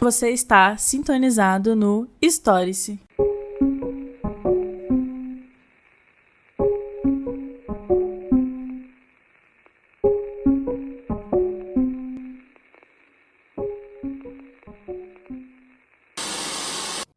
Você está sintonizado no Stories.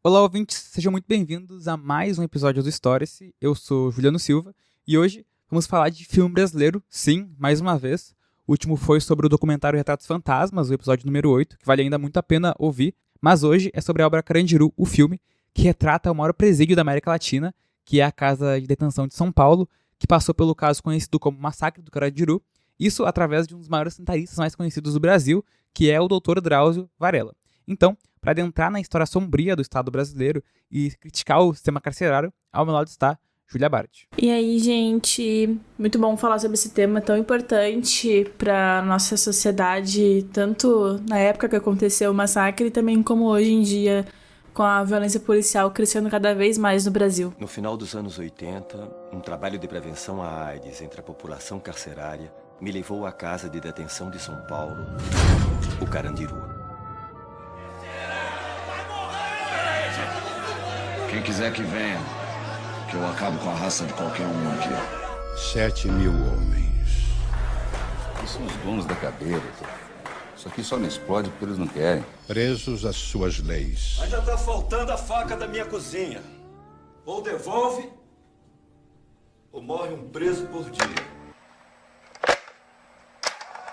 Olá, ouvintes, sejam muito bem-vindos a mais um episódio do Stories. Eu sou Juliano Silva e hoje vamos falar de filme brasileiro, sim, mais uma vez. O último foi sobre o documentário Retratos Fantasmas, o episódio número 8, que vale ainda muito a pena ouvir. Mas hoje é sobre a obra Carandiru, o filme, que retrata o maior presídio da América Latina, que é a Casa de Detenção de São Paulo, que passou pelo caso conhecido como Massacre do Carandiru, isso através de um dos maiores sanitários mais conhecidos do Brasil, que é o Dr. Drauzio Varella. Então, para adentrar na história sombria do Estado brasileiro e criticar o sistema carcerário, ao meu lado está Júlia Bart. E aí, gente, muito bom falar sobre esse tema tão importante para nossa sociedade, tanto na época que aconteceu o massacre, também como hoje em dia, com a violência policial crescendo cada vez mais no Brasil. No final dos anos 80, um trabalho de prevenção à AIDS entre a população carcerária me levou à Casa de Detenção de São Paulo, o Carandiru. Quem quiser que venha, que eu acabo com a raça de qualquer um aqui. 7.000 homens. Eles são os donos da cadeira. Isso aqui só não explode porque eles não querem. Presos às suas leis. Ainda tá faltando a faca da minha cozinha. Ou devolve, ou morre um preso por dia.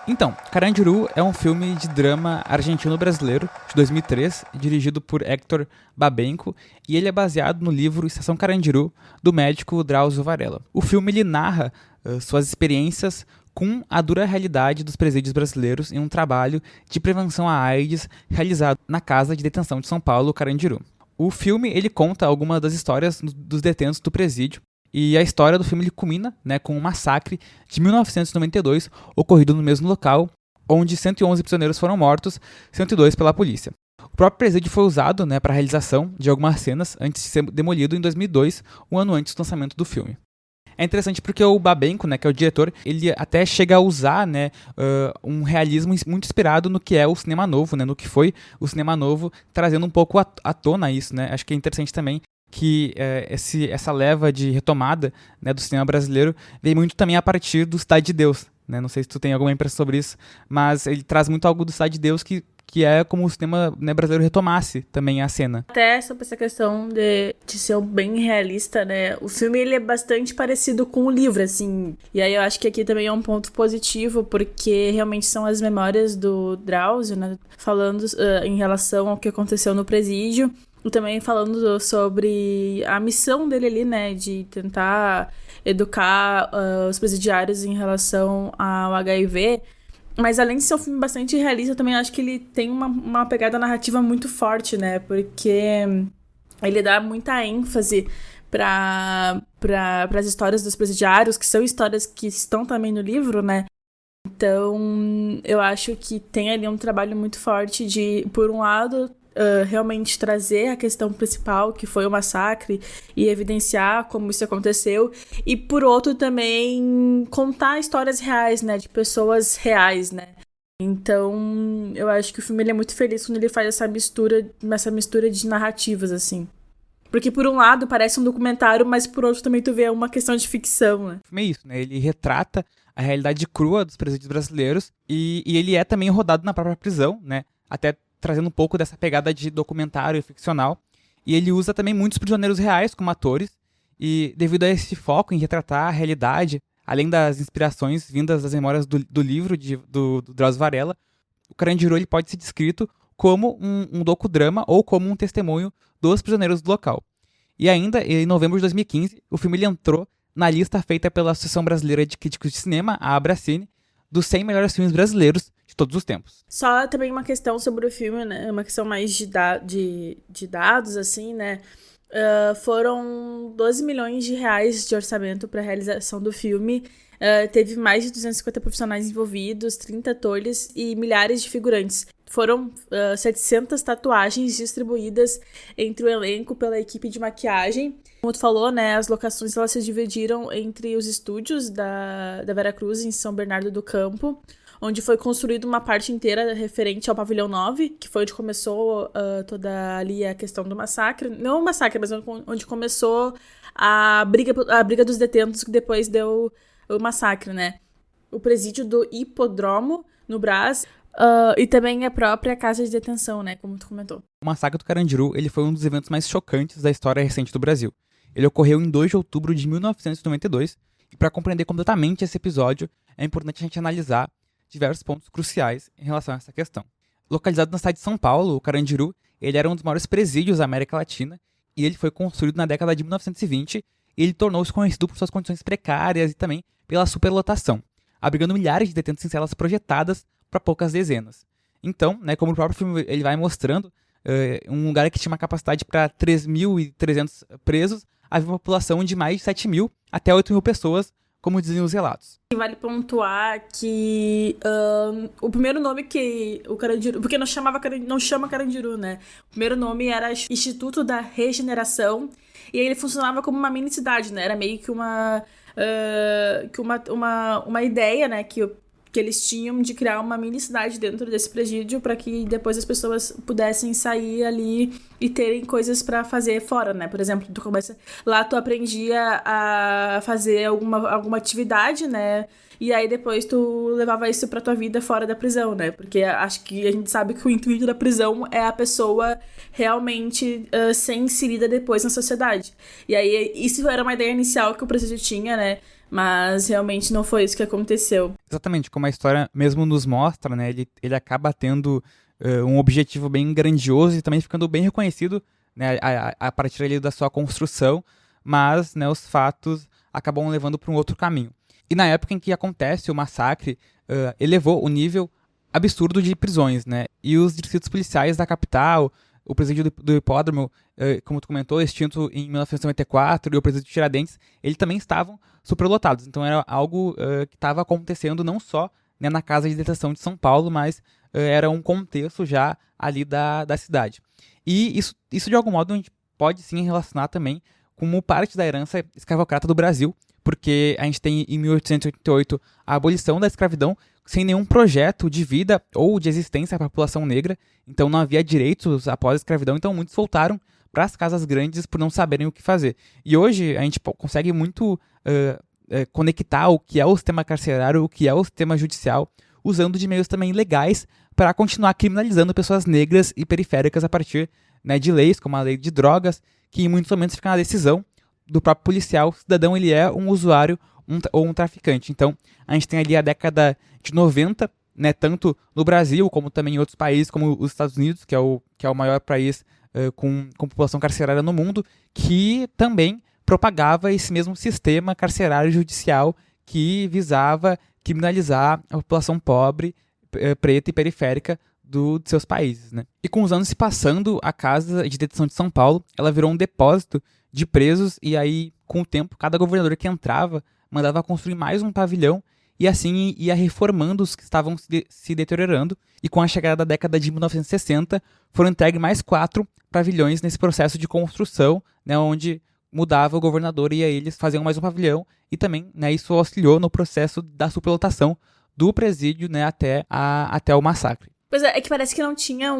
Então, Carandiru é um filme de drama argentino-brasileiro, de 2003, dirigido por Héctor Babenco, e ele é baseado no livro Estação Carandiru, do médico Drauzio Varella. O filme ele narra suas experiências com a dura realidade dos presídios brasileiros em um trabalho de prevenção à AIDS realizado na Casa de Detenção de São Paulo, Carandiru. O filme ele conta algumas das histórias dos detentos do presídio, e a história do filme ele culmina, com um massacre de 1992 ocorrido no mesmo local, onde 111 prisioneiros foram mortos, 102 pela polícia. O próprio presídio foi usado para a realização de algumas cenas antes de ser demolido em 2002, um ano antes do lançamento do filme. É interessante porque o Babenco, que é o diretor, ele até chega a usar um realismo muito inspirado no que é o cinema novo, no que foi o cinema novo, trazendo um pouco à tona isso. Acho que é interessante também que essa leva de retomada do cinema brasileiro vem muito também a partir do Cidade de Deus. Não sei se tu tem alguma impressão sobre isso, mas ele traz muito algo do Cidade de Deus que é como o cinema brasileiro retomasse também a cena. Até sobre essa questão de ser bem realista, o filme ele é bastante parecido com o livro, assim. E aí eu acho que aqui também é um ponto positivo, porque realmente são as memórias do Drauzio, falando em relação ao que aconteceu no presídio. E também falando sobre a missão dele ali, de tentar educar os presidiários em relação ao HIV. Mas além de ser um filme bastante realista, eu também acho que ele tem uma pegada narrativa muito forte, porque ele dá muita ênfase para as histórias dos presidiários, que são histórias que estão também no livro, Então, eu acho que tem ali um trabalho muito forte de, por um lado, realmente trazer a questão principal, que foi o massacre, e evidenciar como isso aconteceu, e por outro também contar histórias reais, de pessoas reais, Então, eu acho que o filme ele é muito feliz quando ele faz essa mistura de narrativas, assim. Porque por um lado parece um documentário, mas por outro também tu vê uma questão de ficção, O filme é isso, ele retrata a realidade crua dos presídios brasileiros, e ele é também rodado na própria prisão, até trazendo um pouco dessa pegada de documentário ficcional. E ele usa também muitos prisioneiros reais como atores, e devido a esse foco em retratar a realidade, além das inspirações vindas das memórias do livro do Drauzio Varella, o Carandiru ele pode ser descrito como um docudrama ou como um testemunho dos prisioneiros do local. E ainda, em novembro de 2015, o filme ele entrou na lista feita pela Associação Brasileira de Críticos de Cinema, a Abracine, dos 100 melhores filmes brasileiros de todos os tempos. Só também uma questão sobre o filme, uma questão mais de dados, assim, foram 12 milhões de reais de orçamento para a realização do filme. Teve mais de 250 profissionais envolvidos, 30 atores e milhares de figurantes. Foram 700 tatuagens distribuídas entre o elenco pela equipe de maquiagem. Como tu falou, as locações elas se dividiram entre os estúdios da Veracruz, em São Bernardo do Campo, onde foi construída uma parte inteira referente ao Pavilhão 9, que foi onde começou toda ali a questão do massacre. Não o massacre, mas onde começou a briga dos detentos, que depois deu o massacre, né? O presídio do Hipódromo, no Brás, e também a própria casa de detenção, né? Como tu comentou. O massacre do Carandiru, ele foi um dos eventos mais chocantes da história recente do Brasil. Ele ocorreu em 2 de outubro de 1992, e para compreender completamente esse episódio, é importante a gente analisar diversos pontos cruciais em relação a essa questão. Localizado na cidade de São Paulo, o Carandiru, ele era um dos maiores presídios da América Latina, e ele foi construído na década de 1920, e ele tornou-se conhecido por suas condições precárias e também pela superlotação, abrigando milhares de detentos em celas projetadas para poucas dezenas. Então, né, como o próprio filme ele vai mostrando, um lugar que tinha uma capacidade para 3.300 presos, havia uma população de mais de 7.000 até 8.000 pessoas, como dizem os relatos. Vale pontuar que o primeiro nome que o Carandiru... Porque não chama Carandiru, né? O primeiro nome era Instituto da Regeneração, e aí ele funcionava como uma mini cidade, né? Era meio que uma ideia, né? Que eles tinham de criar uma mini cidade dentro desse presídio para que depois as pessoas pudessem sair ali e terem coisas para fazer fora, né? Por exemplo, lá tu aprendia a fazer alguma atividade, né? E aí depois tu levava isso pra tua vida fora da prisão, né? Porque acho que a gente sabe que o intuito da prisão é a pessoa realmente ser inserida depois na sociedade. E aí isso era uma ideia inicial que o presídio tinha, né? Mas realmente não foi isso que aconteceu. Exatamente, como a história mesmo nos mostra, né? Ele acaba tendo um objetivo bem grandioso e também ficando bem reconhecido, né, a partir ali da sua construção, mas, né, os fatos acabam levando para um outro caminho. E na época em que acontece o massacre, elevou o nível absurdo de prisões, né? E os distritos policiais da capital, o presídio do Hipódromo, como tu comentou, extinto em 1994, e o presídio de Tiradentes, eles também estavam superlotados. Então era algo que estava acontecendo não só, né, na casa de detenção de São Paulo, mas era um contexto já ali da cidade. E isso de algum modo a gente pode sim relacionar também como parte da herança escravocrata do Brasil, porque a gente tem em 1888 a abolição da escravidão sem nenhum projeto de vida ou de existência para a população negra, então não havia direitos após a escravidão, então muitos voltaram para as casas grandes por não saberem o que fazer. E hoje a gente consegue muito conectar o que é o sistema carcerário, o que é o sistema judicial, usando de meios também legais para continuar criminalizando pessoas negras e periféricas a partir, né, de leis, como a lei de drogas, que em muitos momentos fica na decisão do próprio policial. O cidadão ele é um usuário ou um traficante. Então, a gente tem ali a década de 90, né, tanto no Brasil como também em outros países, como os Estados Unidos, que é o maior país com população carcerária no mundo, que também propagava esse mesmo sistema carcerário judicial que visava criminalizar a população pobre, preta e periférica de seus países, né? E com os anos se passando, a Casa de Detenção de São Paulo, ela virou um depósito de presos, e aí, com o tempo, cada governador que entrava mandava construir mais um pavilhão, e assim ia reformando os que estavam se deteriorando, e com a chegada da década de 1960, foram entregues mais 4 pavilhões nesse processo de construção, né, onde mudava o governador e aí eles faziam mais um pavilhão, e também, né, isso auxiliou no processo da superlotação do presídio, né, até o massacre. Pois é que parece que não tinha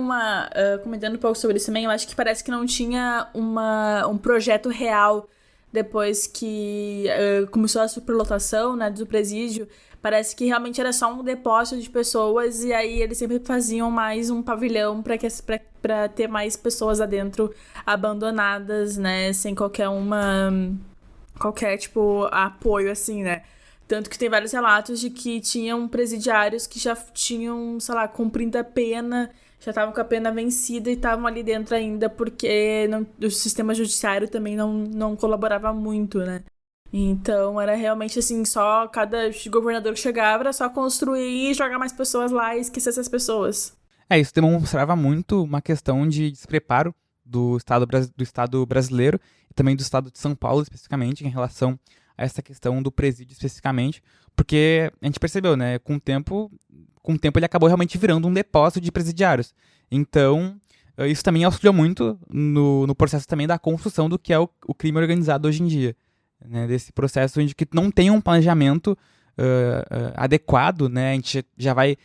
comentando um pouco sobre isso também, eu acho que parece que não tinha um projeto real depois que começou a superlotação, né, do presídio. Parece que realmente era só um depósito de pessoas, e aí eles sempre faziam mais um pavilhão para ter mais pessoas lá dentro abandonadas, né, sem qualquer tipo apoio, assim, né. Tanto que tem vários relatos de que tinham presidiários que já tinham, sei lá, cumprindo a pena, já estavam com a pena vencida e estavam ali dentro ainda, porque o sistema judiciário também não colaborava muito, né. Então era realmente assim, só cada governador que chegava era só construir e jogar mais pessoas lá e esquecer essas pessoas. Isso demonstrava muito uma questão de despreparo do Estado brasileiro e também do Estado de São Paulo, especificamente, em relação a essa questão do presídio especificamente, porque a gente percebeu, né, com o tempo ele acabou realmente virando um depósito de presidiários. Então, isso também auxiliou muito no processo também da construção do que é o crime organizado hoje em dia, né, desse processo de que não tem um planejamento adequado, né? A gente já vai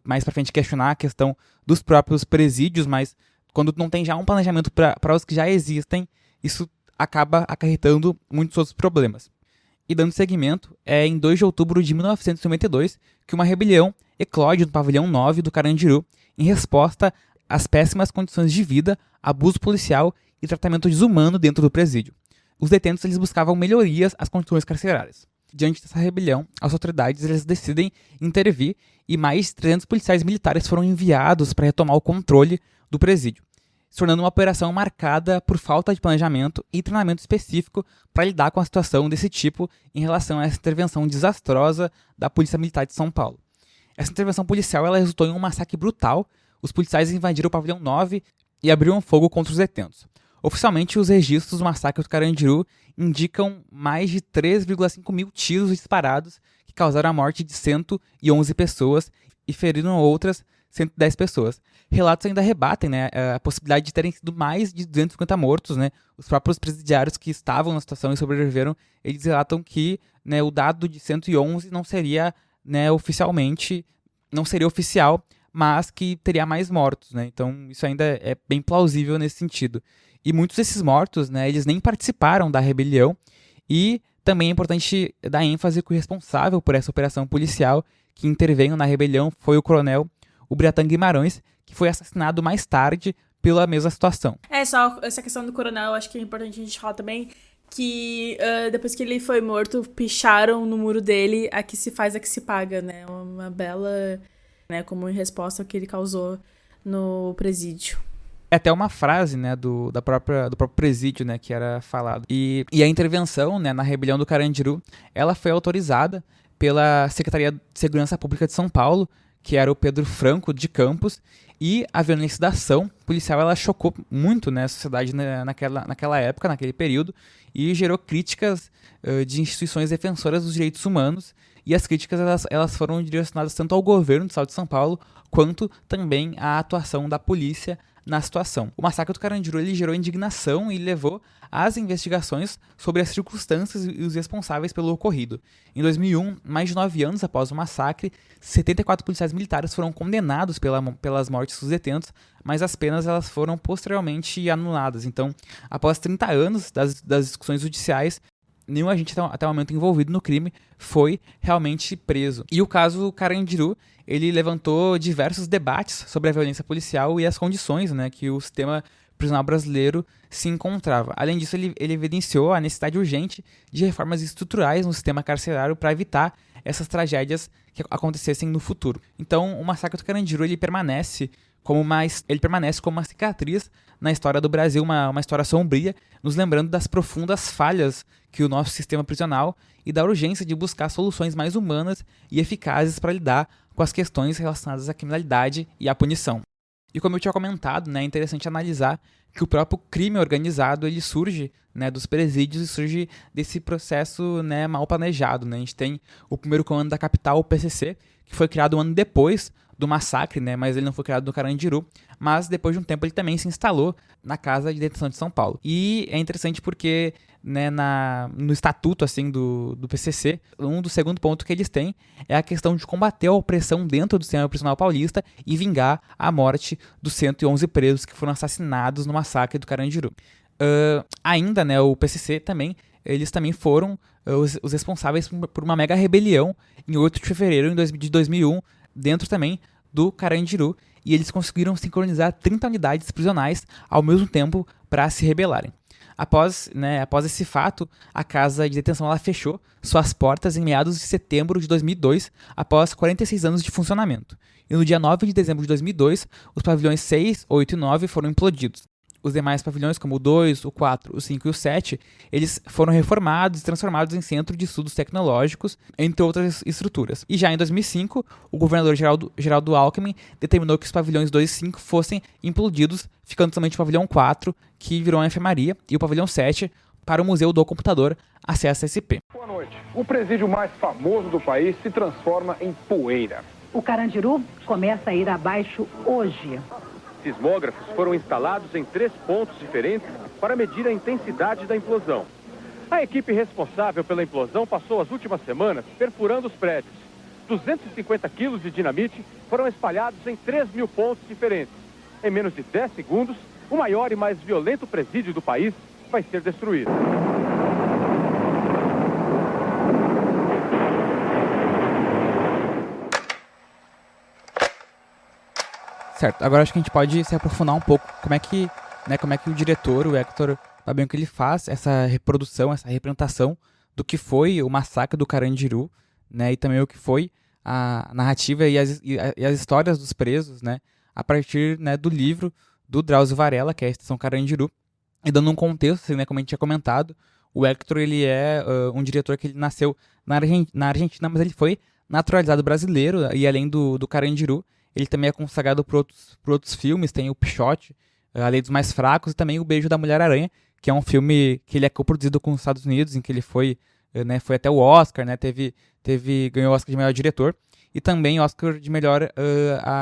mais para frente questionar a questão dos próprios presídios, mas quando não tem já um planejamento para os que já existem, isso acaba acarretando muitos outros problemas. E dando seguimento, é em 2 de outubro de 1992 que uma rebelião eclode no pavilhão 9 do Carandiru em resposta às péssimas condições de vida, abuso policial e tratamento desumano dentro do presídio. Os detentos eles buscavam melhorias às condições carcerárias. Diante dessa rebelião, as autoridades eles decidem intervir e mais de 300 policiais militares foram enviados para retomar o controle do presídio, se tornando uma operação marcada por falta de planejamento e treinamento específico para lidar com a situação desse tipo em relação a essa intervenção desastrosa da Polícia Militar de São Paulo. Essa intervenção policial ela resultou em um massacre brutal. Os policiais invadiram o pavilhão 9 e abriram fogo contra os detentos. Oficialmente, os registros do massacre do Carandiru indicam mais de 3,5 mil tiros disparados que causaram a morte de 111 pessoas e feriram outras 110 pessoas. Relatos ainda rebatem, né, a possibilidade de terem sido mais de 250 mortos. Né? Os próprios presidiários que estavam na situação e sobreviveram, eles relatam que, né, o dado de 111 não seria, né, oficialmente, não seria oficial, mas que teria mais mortos. Né? Então isso ainda é bem plausível nesse sentido. E muitos desses mortos, né, eles nem participaram da rebelião, e também é importante dar ênfase que o responsável por essa operação policial que interveio na rebelião foi o coronel Ubiratã Guimarães, que foi assassinado mais tarde pela mesma situação. Só essa questão do coronel, eu acho que é importante a gente falar também que depois que ele foi morto, picharam no muro dele a que se faz, a que se paga, né? Uma bela, né, como em resposta ao que ele causou no presídio. É até uma frase, né, do próprio presídio, né, que era falado. E a intervenção, né, na rebelião do Carandiru, ela foi autorizada pela Secretaria de Segurança Pública de São Paulo, que era o Pedro Franco de Campos, e a violência da ação policial ela chocou muito, né, a sociedade naquela época, naquele período, e gerou críticas de instituições defensoras dos direitos humanos, e as críticas elas foram direcionadas tanto ao governo do estado de São Paulo, quanto também à atuação da polícia na situação. O massacre do Carandiru ele gerou indignação e levou às investigações sobre as circunstâncias e os responsáveis pelo ocorrido. Em 2001, mais de 9 anos após o massacre, 74 policiais militares foram condenados pelas mortes dos detentos, mas as penas elas foram posteriormente anuladas. Então, após 30 anos das discussões judiciais, nenhum agente até o momento envolvido no crime foi realmente preso. E o caso Carandiru, ele levantou diversos debates sobre a violência policial e as condições, né, que o sistema prisional brasileiro se encontrava. Além disso, ele evidenciou a necessidade urgente de reformas estruturais no sistema carcerário para evitar essas tragédias que acontecessem no futuro. Então, o massacre do Carandiru ele permanece como uma cicatriz na história do Brasil, uma história sombria, nos lembrando das profundas falhas que o nosso sistema prisional e da urgência de buscar soluções mais humanas e eficazes para lidar com as questões relacionadas à criminalidade e à punição. E como eu tinha comentado, né, é interessante analisar que o próprio crime organizado ele surge, né, dos presídios e surge desse processo, né, mal planejado. Né? A gente tem o primeiro comando da capital, o PCC, que foi criado um ano depois do massacre, né, mas ele não foi criado no Carandiru, mas depois de um tempo ele também se instalou na Casa de Detenção de São Paulo. E é interessante porque, né, no estatuto assim, do PCC, do segundo ponto que eles têm é a questão de combater a opressão dentro do sistema prisional paulista e vingar a morte dos 111 presos que foram assassinados no massacre do Carandiru. Ainda, né, o PCC também, eles também foram os responsáveis por uma mega rebelião em 8 de fevereiro de 2001, dentro também do Carandiru, e eles conseguiram sincronizar 30 unidades prisionais ao mesmo tempo para se rebelarem. Após esse fato, a casa de detenção ela fechou suas portas em meados de setembro de 2002, após 46 anos de funcionamento. E no dia 9 de dezembro de 2002, os pavilhões 6, 8 e 9 foram implodidos. Os demais pavilhões, como o 2, o 4, o 5 e o 7, eles foram reformados e transformados em centro de estudos tecnológicos, entre outras estruturas. E já em 2005, o governador Geraldo Alckmin determinou que os pavilhões 2 e 5 fossem implodidos, ficando somente o pavilhão 4, que virou uma enfermaria, e o pavilhão 7 para o Museu do Computador, Acesso SP. Boa noite. O presídio mais famoso do país se transforma em poeira. O Carandiru começa a ir abaixo hoje. Sismógrafos foram instalados em 3 pontos diferentes para medir a intensidade da implosão. A equipe responsável pela implosão passou as últimas semanas perfurando os prédios. 250 quilos de dinamite foram espalhados em 3.000 pontos diferentes. Em menos de 10 segundos, o maior e mais violento presídio do país vai ser destruído. Certo, agora acho que a gente pode se aprofundar um pouco como é que o diretor, o Hector Babenco, ele faz essa reprodução, essa representação do que foi o massacre do Carandiru, né, e também o que foi a narrativa e as histórias dos presos, né, a partir, né, do livro do Drauzio Varela, que é a Estação Carandiru. E dando um contexto, assim, né, como a gente tinha comentado, o Hector, ele é um diretor que ele nasceu na Argentina, mas ele foi naturalizado brasileiro, e além do Carandiru, ele também é consagrado por outros filmes, tem o Pichote, A Lei dos Mais Fracos, e também O Beijo da Mulher-Aranha, que é um filme que ele é coproduzido com os Estados Unidos, em que ele foi até o Oscar, né, ganhou o Oscar de melhor diretor, e também Oscar de melhor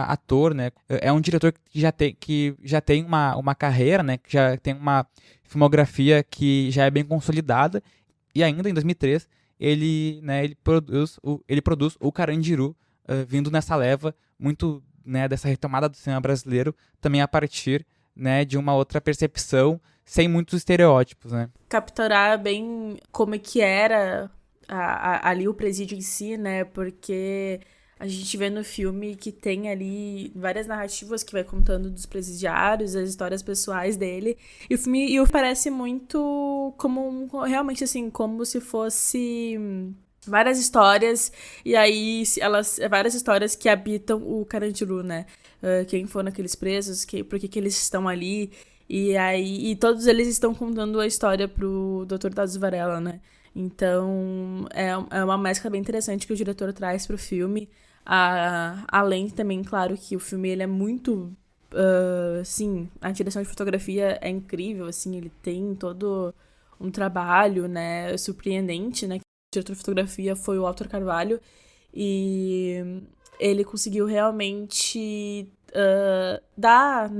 ator, né. É um diretor que já tem uma carreira, né, que já tem uma filmografia que já é bem consolidada, e ainda em 2003 ele produz o Carandiru, vindo nessa leva muito, né, dessa retomada do cinema brasileiro, também a partir, né, de uma outra percepção, sem muitos estereótipos, né. Capturar bem como é que era ali o presídio em si, né, porque a gente vê no filme que tem ali várias narrativas que vai contando dos presidiários, as histórias pessoais dele, e o filme parece muito realmente assim, como se fosse várias histórias, e aí várias histórias que habitam o Carandiru, né? Quem foram aqueles presos, por que eles estão ali, e todos eles estão contando a história pro Dr. Drauzio Varela, né? Então, é uma mescla bem interessante que o diretor traz pro filme, além também, claro, que o filme ele é muito, sim, a direção de fotografia é incrível, assim, ele tem todo um trabalho, né, surpreendente, né? O diretor de fotografia foi o Walter Carvalho, e ele conseguiu realmente dar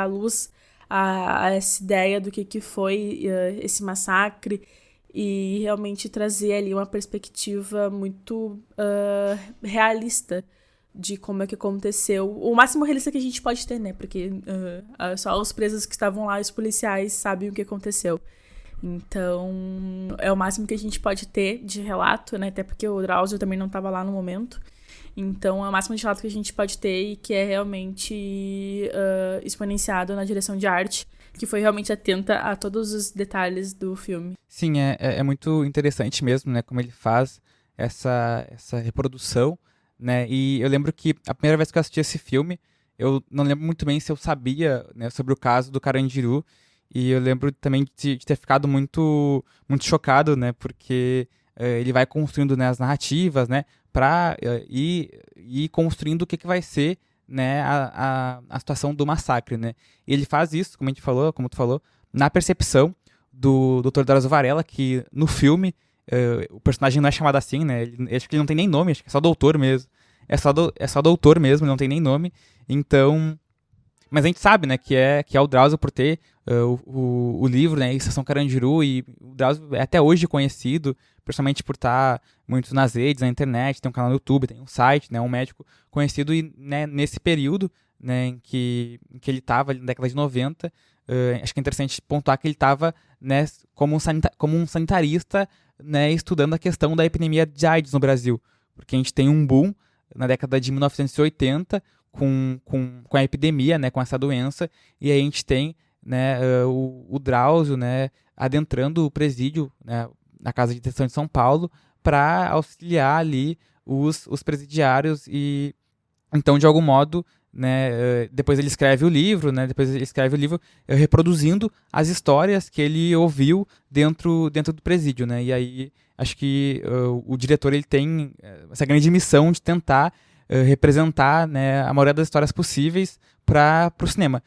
luz a essa ideia do que foi esse massacre, e realmente trazer ali uma perspectiva muito realista de como é que aconteceu, o máximo realista que a gente pode ter, né, porque só os presos que estavam lá, os policiais, sabem o que aconteceu. Então, é o máximo que a gente pode ter de relato, né? Até porque o Drauzio também não estava lá no momento. Então, é o máximo de relato que a gente pode ter, e que é realmente exponenciado na direção de arte, que foi realmente atenta a todos os detalhes do filme. Sim, é muito interessante mesmo, né? Como ele faz essa reprodução, né? E eu lembro que a primeira vez que eu assisti esse filme, eu não lembro muito bem se eu sabia, né, sobre o caso do Carandiru. E eu lembro também de ter ficado muito, muito chocado, né, porque ele vai construindo, né, as narrativas, né, para ir construindo o que vai ser, né, a situação do massacre, né. E ele faz isso, como tu falou, na percepção do Dr. Drauzio Varela, que no filme o personagem não é chamado assim, né, acho que ele não tem nem nome, acho que é só doutor mesmo. É só doutor mesmo, ele não tem nem nome. Então, mas a gente sabe, né, que é o Drauzio por ter o livro, né, Estação Carandiru, e o Drauzio é até hoje conhecido, principalmente por estar muito nas redes, na internet, tem um canal no YouTube, tem um site, né, um médico conhecido, e, né, nesse período, né, em que ele estava, na década de 90, acho que é interessante pontuar que ele estava, né, como um sanitarista, né, estudando a questão da epidemia de AIDS no Brasil, porque a gente tem um boom na década de 1980, com a epidemia, né, com essa doença, e aí a gente tem, né, o Drauzio, né, adentrando o presídio, né, na Casa de Detenção de São Paulo, para auxiliar ali os presidiários, e então, de algum modo, né, depois ele escreve o livro, reproduzindo as histórias que ele ouviu dentro do presídio, né, e aí acho que o diretor ele tem essa grande missão de tentar representar, né, a maioria das histórias possíveis para o cinema.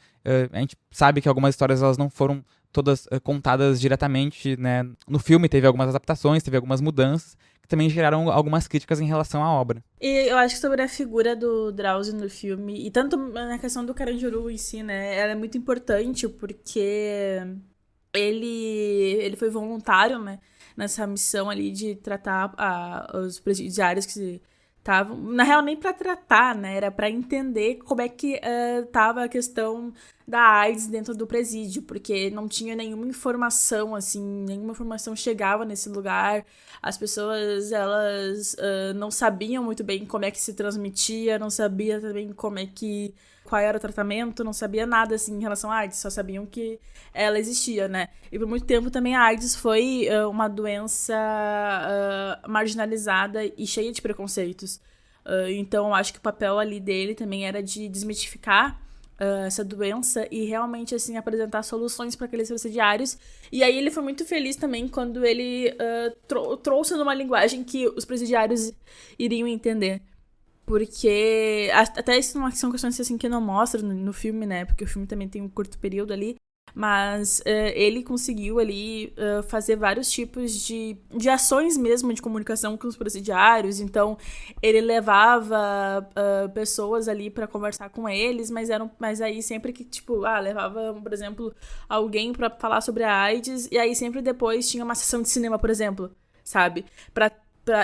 A gente sabe que algumas histórias elas não foram todas contadas diretamente, né, no filme, teve algumas adaptações, teve algumas mudanças, que também geraram algumas críticas em relação à obra. E eu acho que sobre a figura do Drauzio no filme, e tanto na questão do Carandiru em si, né, ela é muito importante, porque ele foi voluntário, né, nessa missão ali de tratar os presidiários que estavam... Na real, nem pra tratar, né, era pra entender como é que tava a questão da AIDS dentro do presídio, porque não tinha nenhuma informação, assim, nenhuma informação chegava nesse lugar, as pessoas, elas não sabiam muito bem como é que se transmitia, não sabia também qual era o tratamento, não sabia nada, assim, em relação à AIDS, só sabiam que ela existia, né? E por muito tempo também a AIDS foi uma doença marginalizada e cheia de preconceitos. Então, eu acho que o papel ali dele também era de desmitificar essa doença e realmente, assim, apresentar soluções para aqueles presidiários. E aí ele foi muito feliz também quando ele trouxe numa linguagem que os presidiários iriam entender. Porque até isso são questões assim que não mostram no filme, né? Porque o filme também tem um curto período ali. Mas ele conseguiu ali fazer vários tipos de ações mesmo de comunicação com os presidiários. Então, ele levava pessoas ali para conversar com eles, mas aí sempre que, tipo, levava, por exemplo, alguém para falar sobre a AIDS, e aí sempre depois tinha uma sessão de cinema, por exemplo, sabe?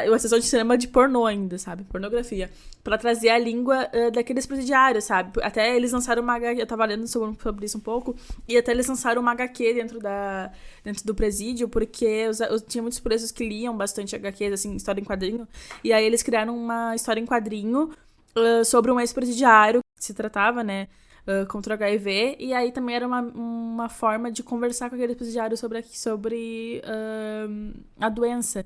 Uma sessão de cinema de pornô ainda, sabe? Pornografia. Pra trazer a língua daqueles presidiários, sabe? Até eles lançaram uma HQ, eu tava lendo sobre isso um pouco, e até eles lançaram uma HQ dentro do presídio, porque tinha muitos presos que liam bastante HQs, assim, história em quadrinho, e aí eles criaram uma história em quadrinho sobre um ex-presidiário que se tratava, né, contra o HIV, e aí também era uma forma de conversar com aqueles presidiários sobre a doença.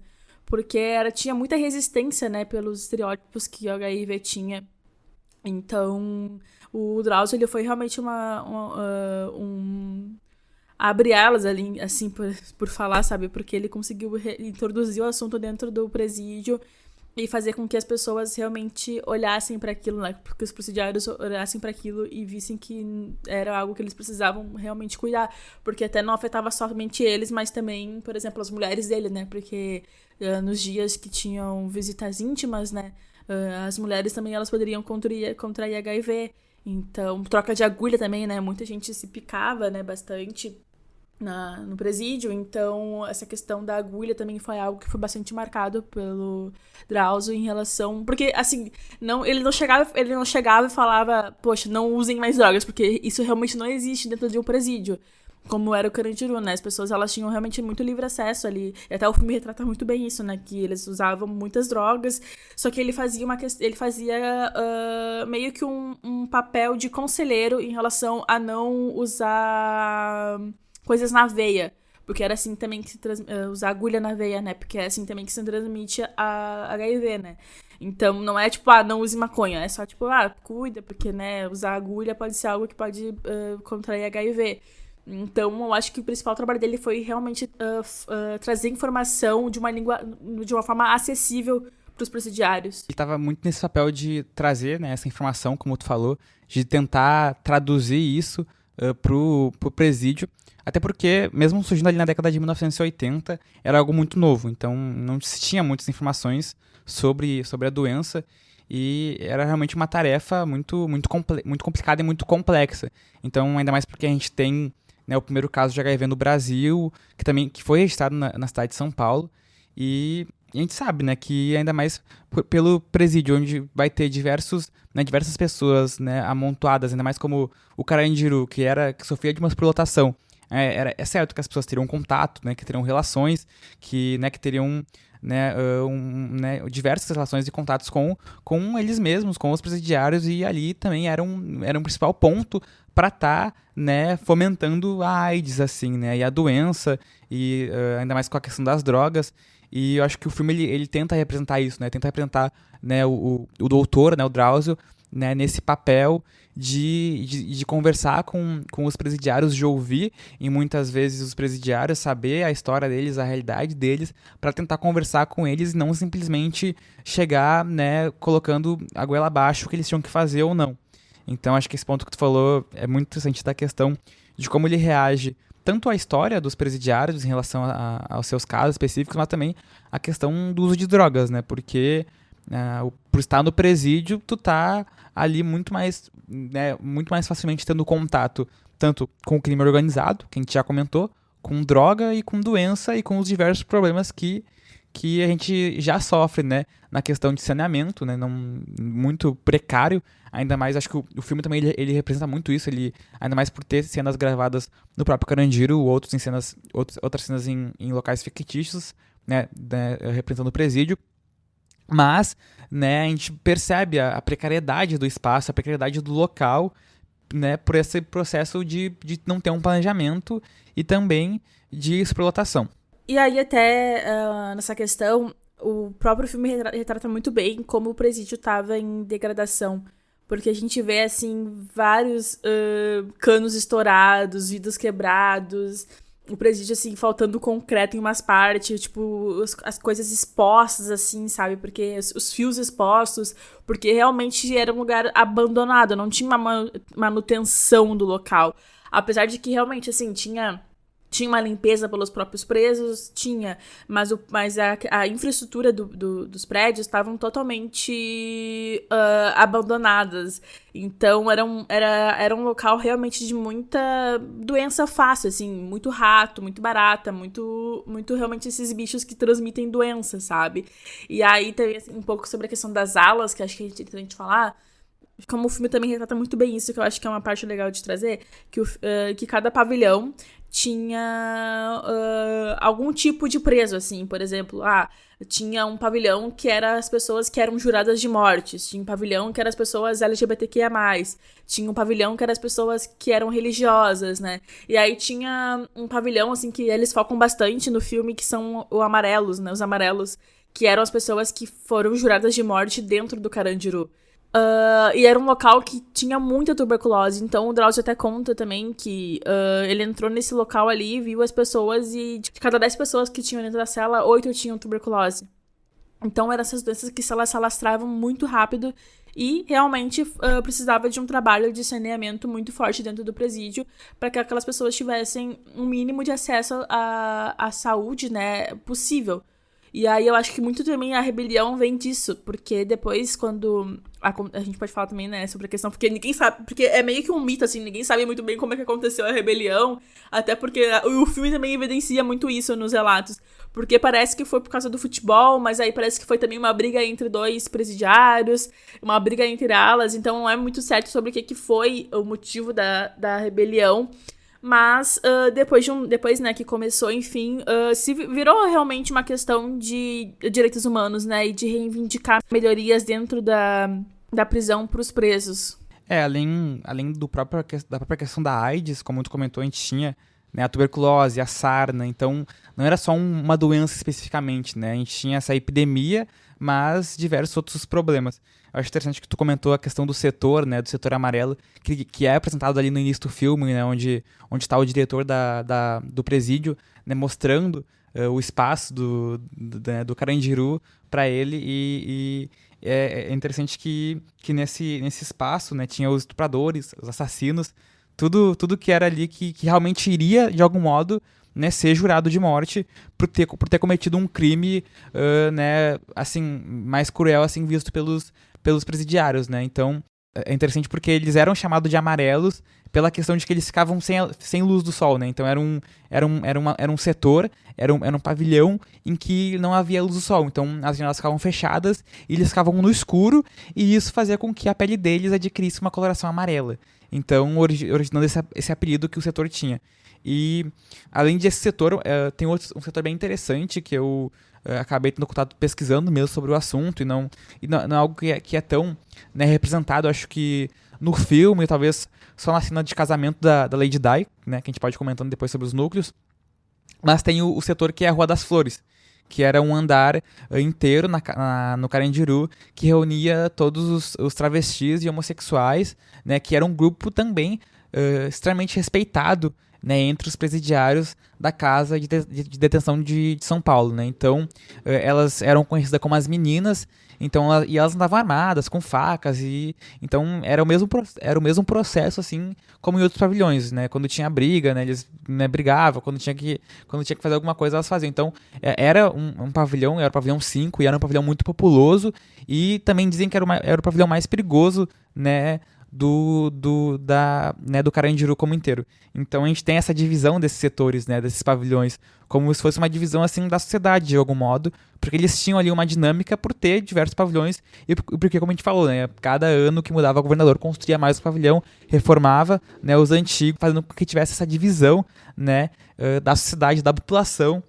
Porque tinha muita resistência, né, pelos estereótipos que o HIV tinha. Então, o Drauzio, ele foi realmente abre alas ali, assim, por falar, sabe? Porque ele conseguiu introduzir o assunto dentro do presídio e fazer com que as pessoas realmente olhassem para aquilo, né? Porque os presidiários olhassem para aquilo e vissem que era algo que eles precisavam realmente cuidar. Porque até não afetava somente eles, mas também, por exemplo, as mulheres dele, né? Porque nos dias que tinham visitas íntimas, né? As mulheres também, elas poderiam contrair HIV. Então, troca de agulha também, né? Muita gente se picava, né? Bastante no presídio, então essa questão da agulha também foi algo que foi bastante marcado pelo Drauzio em relação... Porque, assim, ele não chegava e falava, poxa, não usem mais drogas, porque isso realmente não existe dentro de um presídio, como era o Carandiru, né? As pessoas, elas tinham realmente muito livre acesso ali, e até o filme retrata muito bem isso, né? Que eles usavam muitas drogas, só que ele fazia meio que um papel de conselheiro em relação a não usar coisas na veia, porque era assim também que usar agulha na veia, né? Porque é assim também que se transmite a HIV, né? Então, não é tipo, não use maconha, é só tipo, cuida, porque, né, usar agulha pode ser algo que pode contrair HIV. Então, eu acho que o principal trabalho dele foi realmente trazer informação de uma forma acessível para os presidiários. Ele estava muito nesse papel de trazer, né, essa informação, como tu falou, de tentar traduzir isso pro presídio. Até porque, mesmo surgindo ali na década de 1980, era algo muito novo. Então, não se tinha muitas informações sobre a doença. E era realmente uma tarefa muito complicada e muito complexa. Então, ainda mais porque a gente tem, né, o primeiro caso de HIV no Brasil, que foi registrado na cidade de São Paulo. E a gente sabe, né, que ainda mais pelo presídio, onde vai ter diversas pessoas, né, amontoadas, ainda mais como o Carandiru, que sofria de uma superlotação. É certo que as pessoas teriam contato, né, que teriam relações, que teriam, né, diversas relações e contatos com eles mesmos, com os presidiários, e ali também era um principal ponto para estar, né, fomentando a AIDS, assim, né, e a doença, e ainda mais com a questão das drogas. E eu acho que o filme ele tenta representar isso, né, tenta representar, né, o doutor, né, o Drauzio, né, nesse papel de conversar com os presidiários, de ouvir, e muitas vezes os presidiários saber a história deles, a realidade deles, para tentar conversar com eles e não simplesmente chegar, né, colocando a goela abaixo o que eles tinham que fazer ou não. Então acho que esse ponto que tu falou é muito interessante, da questão de como ele reage tanto à história dos presidiários em relação aos seus casos específicos, mas também a questão do uso de drogas, né, porque por estar no presídio, tu tá ali muito mais facilmente tendo contato tanto com o crime organizado, que a gente já comentou, droga e com doença e com os diversos problemas que a gente já sofre, né, na questão de saneamento, né, muito precário, ainda mais, acho que o filme também ele representa muito isso, ainda mais por ter cenas gravadas no próprio Carandiru, outras cenas em locais fictícios, né, representando o presídio, mas, né, a gente percebe a precariedade do espaço, a precariedade do local, né, por esse processo de não ter um planejamento e também de exploração. E aí até nessa questão, o próprio filme retrata muito bem como o presídio estava em degradação. Porque a gente vê, assim, vários canos estourados, vidros quebrados, o presídio, assim, faltando concreto em umas partes, tipo, as coisas expostas, assim, sabe? Porque os fios expostos, porque realmente era um lugar abandonado, não tinha uma manutenção do local. Apesar de que realmente, assim, tinha uma limpeza pelos próprios presos, mas a infraestrutura dos prédios estavam totalmente abandonadas. Então era um local realmente de muita doença fácil, assim, muito rato, muito barata, muito realmente esses bichos que transmitem doença, sabe? E aí também assim, um pouco sobre a questão das alas, que acho que a gente tem que falar. Como o filme também retrata muito bem isso, que eu acho que é uma parte legal de trazer, que cada pavilhão tinha algum tipo de preso, assim, por exemplo, tinha um pavilhão que era as pessoas que eram juradas de mortes, tinha um pavilhão que eram as pessoas LGBTQIA+, tinha um pavilhão que eram as pessoas que eram religiosas, né, e aí tinha um pavilhão, assim, que eles focam bastante no filme, que são os amarelos, né, que eram as pessoas que foram juradas de morte dentro do Carandiru. E era um local que tinha muita tuberculose. Então o Drauzio até conta também que ele entrou nesse local ali, viu as pessoas, e de cada 10 pessoas que tinham dentro da cela, 8 tinham tuberculose. Então eram essas doenças que se alastravam muito rápido e realmente precisava de um trabalho de saneamento muito forte dentro do presídio para que aquelas pessoas tivessem um mínimo de acesso à saúde, né, possível. E aí eu acho que muito também a rebelião vem disso, porque depois quando a gente pode falar também, né, sobre a questão, porque ninguém sabe, porque é meio que um mito, assim, ninguém sabe muito bem como é que aconteceu a rebelião, até porque o filme também evidencia muito isso nos relatos, porque parece que foi por causa do futebol, mas aí parece que foi também uma briga entre 2 presidiários, uma briga entre alas, então não é muito certo sobre o que foi o motivo da rebelião. Mas depois, né, que começou, enfim, se virou realmente uma questão de direitos humanos, né, e de reivindicar melhorias dentro da prisão para os presos. Além da própria questão da AIDS, como tu comentou, a gente tinha, né, a tuberculose, a sarna, então não era só uma doença especificamente, né, a gente tinha essa epidemia, mas diversos outros problemas. Eu acho interessante que tu comentou a questão do setor, né, do setor amarelo, que é apresentado ali no início do filme, né, onde está o diretor do presídio, né, mostrando o espaço do Carandiru para ele, e é interessante que nesse espaço, né, tinha os estupradores, os assassinos, tudo que era ali que realmente iria, de algum modo, né, ser jurado de morte por ter cometido um crime, né, assim, mais cruel, assim, visto pelos presidiários, né? Então, é interessante porque eles eram chamados de amarelos pela questão de que eles ficavam sem luz do sol, né? Então, era um setor, era um pavilhão em que não havia luz do sol. Então, as janelas ficavam fechadas e eles ficavam no escuro, e isso fazia com que a pele deles adquirisse uma coloração amarela. Então, originando esse apelido que o setor tinha. E, além desse setor, tem um setor bem interessante que eu acabei tendo contato pesquisando mesmo sobre o assunto, e não é algo que é tão, né, representado, acho que no filme, talvez só na cena de casamento da Lady Di, né, que a gente pode ir comentando depois sobre os núcleos, mas tem o setor que é a Rua das Flores, que era um andar inteiro no Carandiru, que reunia todos os travestis e homossexuais, né, que era um grupo também extremamente respeitado, né, entre os presidiários da casa de detenção de São Paulo, né? Então, elas eram conhecidas como as meninas, então, elas andavam armadas, com facas, e então era o mesmo processo, assim, como em outros pavilhões, né? Quando tinha briga, né, eles, né, brigavam, quando tinha que fazer alguma coisa, elas faziam. Então, era um pavilhão, era o pavilhão 5, e era um pavilhão muito populoso, e também dizem que era o pavilhão mais perigoso, né, do Carandiru como inteiro. Então a gente tem essa divisão desses setores, né, desses pavilhões, como se fosse uma divisão assim da sociedade de algum modo, porque eles tinham ali uma dinâmica por ter diversos pavilhões e porque, como a gente falou, né, cada ano que mudava o governador construía mais um pavilhão, reformava, né, os antigos, fazendo com que tivesse essa divisão, né, da sociedade, da população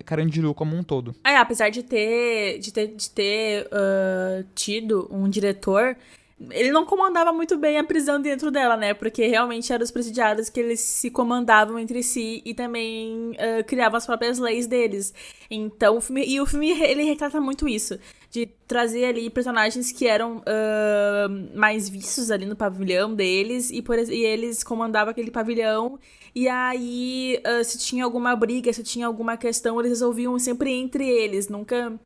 Carandiru como um todo. Apesar de ter tido um diretor, ele não comandava muito bem a prisão dentro dela, né? Porque realmente eram os presidiários que eles se comandavam entre si e também criavam as próprias leis deles. Então, o filme ele retrata muito isso, de trazer ali personagens que eram mais vistos ali no pavilhão deles e eles comandavam aquele pavilhão. E aí, se tinha alguma briga, se tinha alguma questão, eles resolviam sempre entre eles, nunca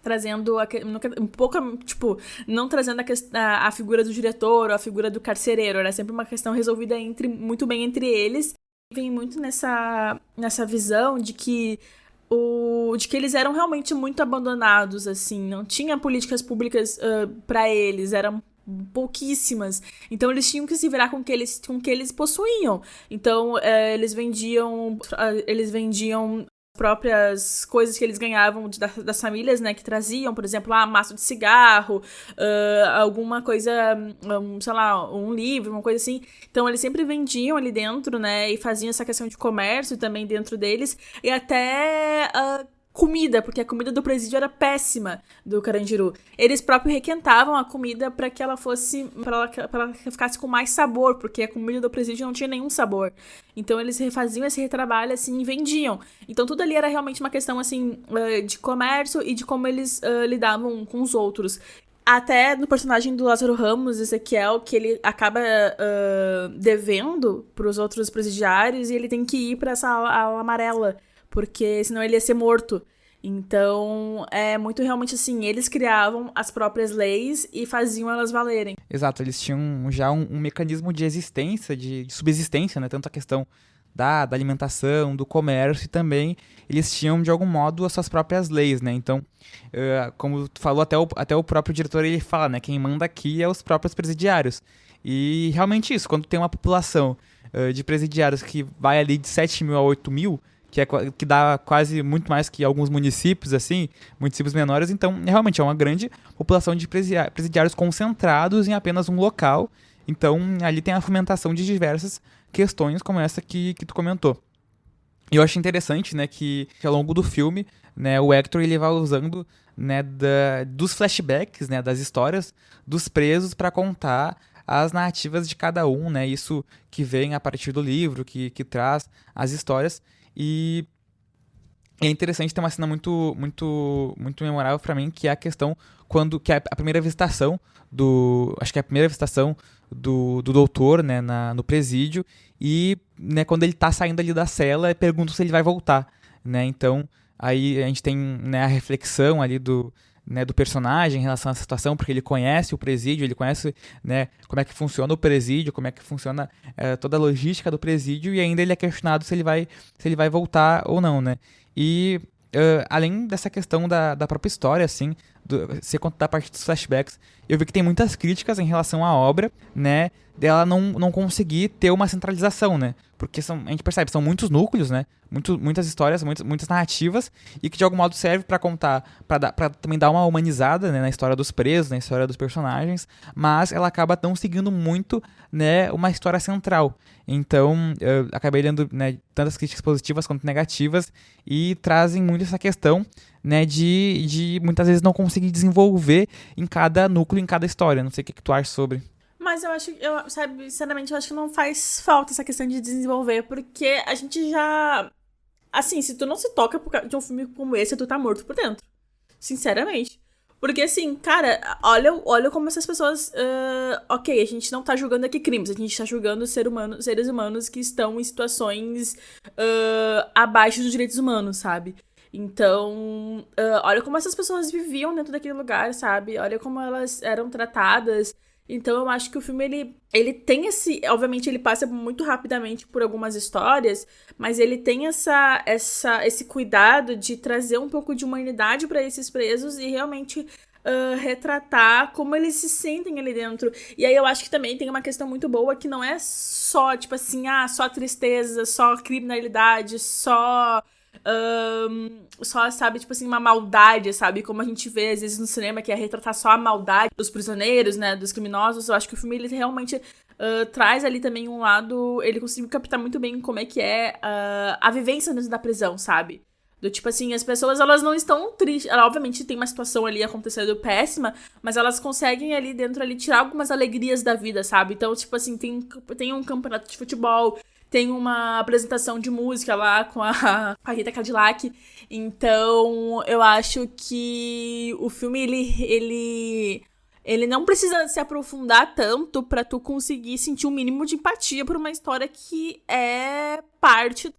trazendo não trazendo a figura do diretor ou a figura do carcereiro, era sempre uma questão resolvida muito bem entre eles. Vem muito nessa visão de que eles eram realmente muito abandonados, assim, não tinha políticas públicas para eles, eram pouquíssimas, então eles tinham que se virar com o que eles possuíam. Então eles vendiam próprias coisas que eles ganhavam das famílias, né, que traziam, por exemplo, maço de cigarro, alguma coisa, sei lá, um livro, uma coisa assim. Então, eles sempre vendiam ali dentro, né, e faziam essa questão de comércio também dentro deles, e até comida, porque a comida do presídio era péssima do Carandiru. Eles próprios requentavam a comida para que ela ficasse com mais sabor, porque a comida do presídio não tinha nenhum sabor. Então eles refaziam esse retrabalho assim e vendiam. Então tudo ali era realmente uma questão assim de comércio e de como eles lidavam com os outros. Até no personagem do Lázaro Ramos, Ezequiel, que ele acaba devendo para os outros presidiários e ele tem que ir para essa ala amarela, porque senão ele ia ser morto. Então, é muito realmente assim, eles criavam as próprias leis e faziam elas valerem. Exato, eles tinham já um mecanismo de existência, de subsistência, né? Tanto a questão da alimentação, do comércio, e também eles tinham, de algum modo, as suas próprias leis, né? Então, como tu falou, até o próprio diretor, ele fala, né? Quem manda aqui é os próprios presidiários. E realmente isso, quando tem uma população de presidiários que vai ali de 7 mil a 8 mil, que dá quase muito mais que alguns municípios, assim, municípios menores, então realmente é uma grande população de presidiários concentrados em apenas um local. Então ali tem a fomentação de diversas questões como essa que tu comentou. E eu acho interessante, né, que ao longo do filme, né, o Hector ele vai usando, né, dos flashbacks, né, das histórias dos presos para contar as narrativas de cada um, né, isso que vem a partir do livro, que traz as histórias. E é interessante ter uma cena muito, muito, muito memorável pra mim, que é a questão que é a primeira visitação acho que é a primeira visitação do doutor, né, no presídio, e, né, quando ele tá saindo ali da cela, perguntam se ele vai voltar, né, então aí a gente tem, né, a reflexão ali do personagem em relação à situação, porque ele conhece o presídio, ele conhece, né, como é que funciona o presídio, como é que funciona toda a logística do presídio, e ainda ele é questionado se ele vai voltar ou não, né? E além dessa questão da própria história, assim, você contar a parte dos flashbacks, eu vi que tem muitas críticas em relação à obra, né, dela não conseguir ter uma centralização, né? Porque a gente percebe, são muitos núcleos, né? Muitas histórias, muitas narrativas, e que de algum modo serve para contar, para também dar uma humanizada, né, na história dos presos, na história dos personagens, mas ela acaba não seguindo muito, né, uma história central. Então, eu acabei lendo, né, tantas críticas positivas quanto negativas, e trazem muito essa questão, né, de muitas vezes não conseguir desenvolver em cada núcleo, em cada história. Não sei o que tu acha sobre. Mas sinceramente, eu acho que não faz falta essa questão de desenvolver, porque a gente já... Assim, se tu não se toca de um filme como esse, tu tá morto por dentro. Sinceramente. Porque, assim, cara, olha como essas pessoas... ok, a gente não tá julgando aqui crimes, a gente tá julgando seres humanos que estão em situações abaixo dos direitos humanos, sabe? Então, olha como essas pessoas viviam dentro daquele lugar, sabe? Olha como elas eram tratadas. Então eu acho que o filme, ele tem obviamente ele passa muito rapidamente por algumas histórias, mas ele tem esse cuidado de trazer um pouco de humanidade para esses presos e realmente retratar como eles se sentem ali dentro. E aí eu acho que também tem uma questão muito boa que não é só, tipo assim, só tristeza, só criminalidade, só, sabe, tipo assim, uma maldade, sabe? Como a gente vê, às vezes, no cinema, que é retratar só a maldade dos prisioneiros, né, dos criminosos. Eu acho que o filme, ele realmente traz ali também um lado... Ele conseguiu captar muito bem como é que é a vivência dentro da prisão, sabe? Do tipo assim, as pessoas, elas não estão tristes. Ela, obviamente, tem uma situação ali acontecendo péssima, mas elas conseguem ali dentro ali tirar algumas alegrias da vida, sabe? Então, tipo assim, tem um campeonato de futebol, tem uma apresentação de música lá com a Rita Cadillac. Então, eu acho que o filme, ele não precisa se aprofundar tanto pra tu conseguir sentir um mínimo de empatia por uma história que é parte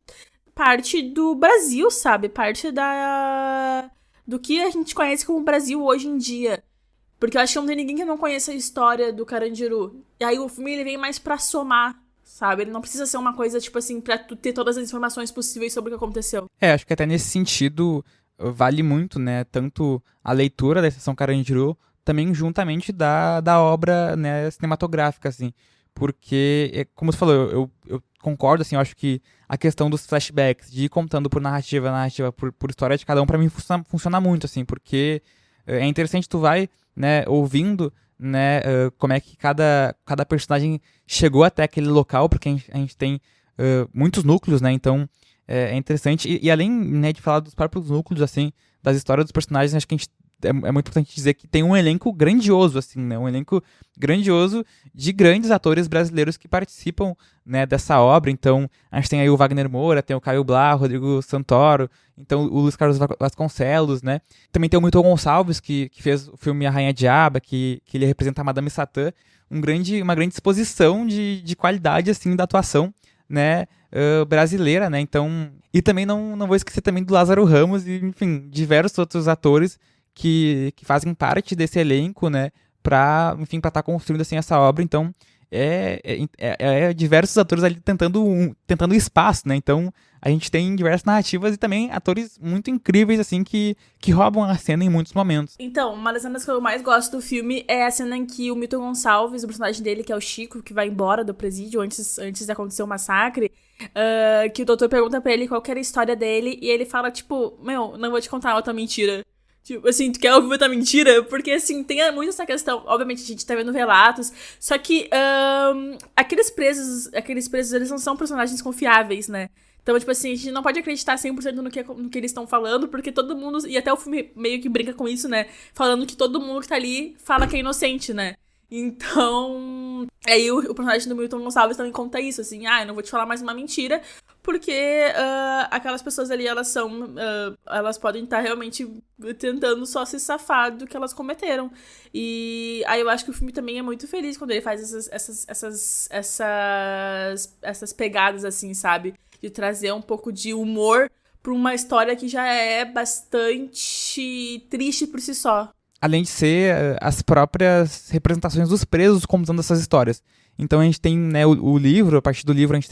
do Brasil, sabe? Parte do que a gente conhece como Brasil hoje em dia. Porque eu acho que não tem ninguém que não conheça a história do Carandiru. E aí o filme, ele vem mais pra somar, sabe? Ele não precisa ser uma coisa, tipo assim, pra tu ter todas as informações possíveis sobre o que aconteceu. Acho que até nesse sentido vale muito, né? Tanto a leitura da Estação Carandiru, também juntamente da obra, né, cinematográfica, assim. Porque, como você falou, eu concordo, assim, eu acho que a questão dos flashbacks, de ir contando por narrativa por história de cada um, pra mim funciona muito, assim, porque é interessante, tu vai, né, ouvindo, né, como é que cada personagem chegou até aquele local, porque a gente tem muitos núcleos, né, então é interessante, e além, né, de falar dos próprios núcleos, assim, das histórias dos personagens, acho que a gente é muito importante dizer que tem um elenco grandioso, assim, né? Um elenco grandioso de grandes atores brasileiros que participam, né, dessa obra. Então, a gente tem aí o Wagner Moura, tem o Caio Blá, o Rodrigo Santoro, então o Luiz Carlos Vasconcelos, né? Também tem o Milton Gonçalves, que fez o filme A Rainha Diaba, que ele representa a Madame Satã. Uma grande exposição de qualidade, assim, da atuação, né, brasileira, né? Então, e também não vou esquecer também do Lázaro Ramos e, enfim, diversos outros atores que fazem parte desse elenco, né, pra estar construindo, assim, essa obra. Então, diversos atores ali tentando espaço, né, então a gente tem diversas narrativas e também atores muito incríveis, assim, que roubam a cena em muitos momentos. Então, uma das cenas que eu mais gosto do filme é a cena em que o Milton Gonçalves, o personagem dele, que é o Chico, que vai embora do presídio antes de acontecer o massacre, que o doutor pergunta pra ele qual que era a história dele, e ele fala, tipo, não vou te contar outra mentira. Tipo, assim, tu quer ouvir outra mentira? Porque, assim, tem muito essa questão. Obviamente, a gente tá vendo relatos. Só que aqueles presos, eles não são personagens confiáveis, né? Então, tipo assim, a gente não pode acreditar 100% no que eles estão falando, porque todo mundo... E até o filme meio que brinca com isso, né? Falando que todo mundo que tá ali fala que é inocente, né? Então... Aí o personagem do Milton Gonçalves também conta isso, assim. Eu não vou te falar mais uma mentira, porque aquelas pessoas ali, elas podem estar realmente tentando só se safar do que elas cometeram. E aí eu acho que o filme também é muito feliz quando ele faz essas pegadas, assim, sabe? De trazer um pouco de humor pra uma história que já é bastante triste por si só. Além de ser as próprias representações dos presos contando essas histórias. Então a gente tem, né, o livro, a partir do livro a gente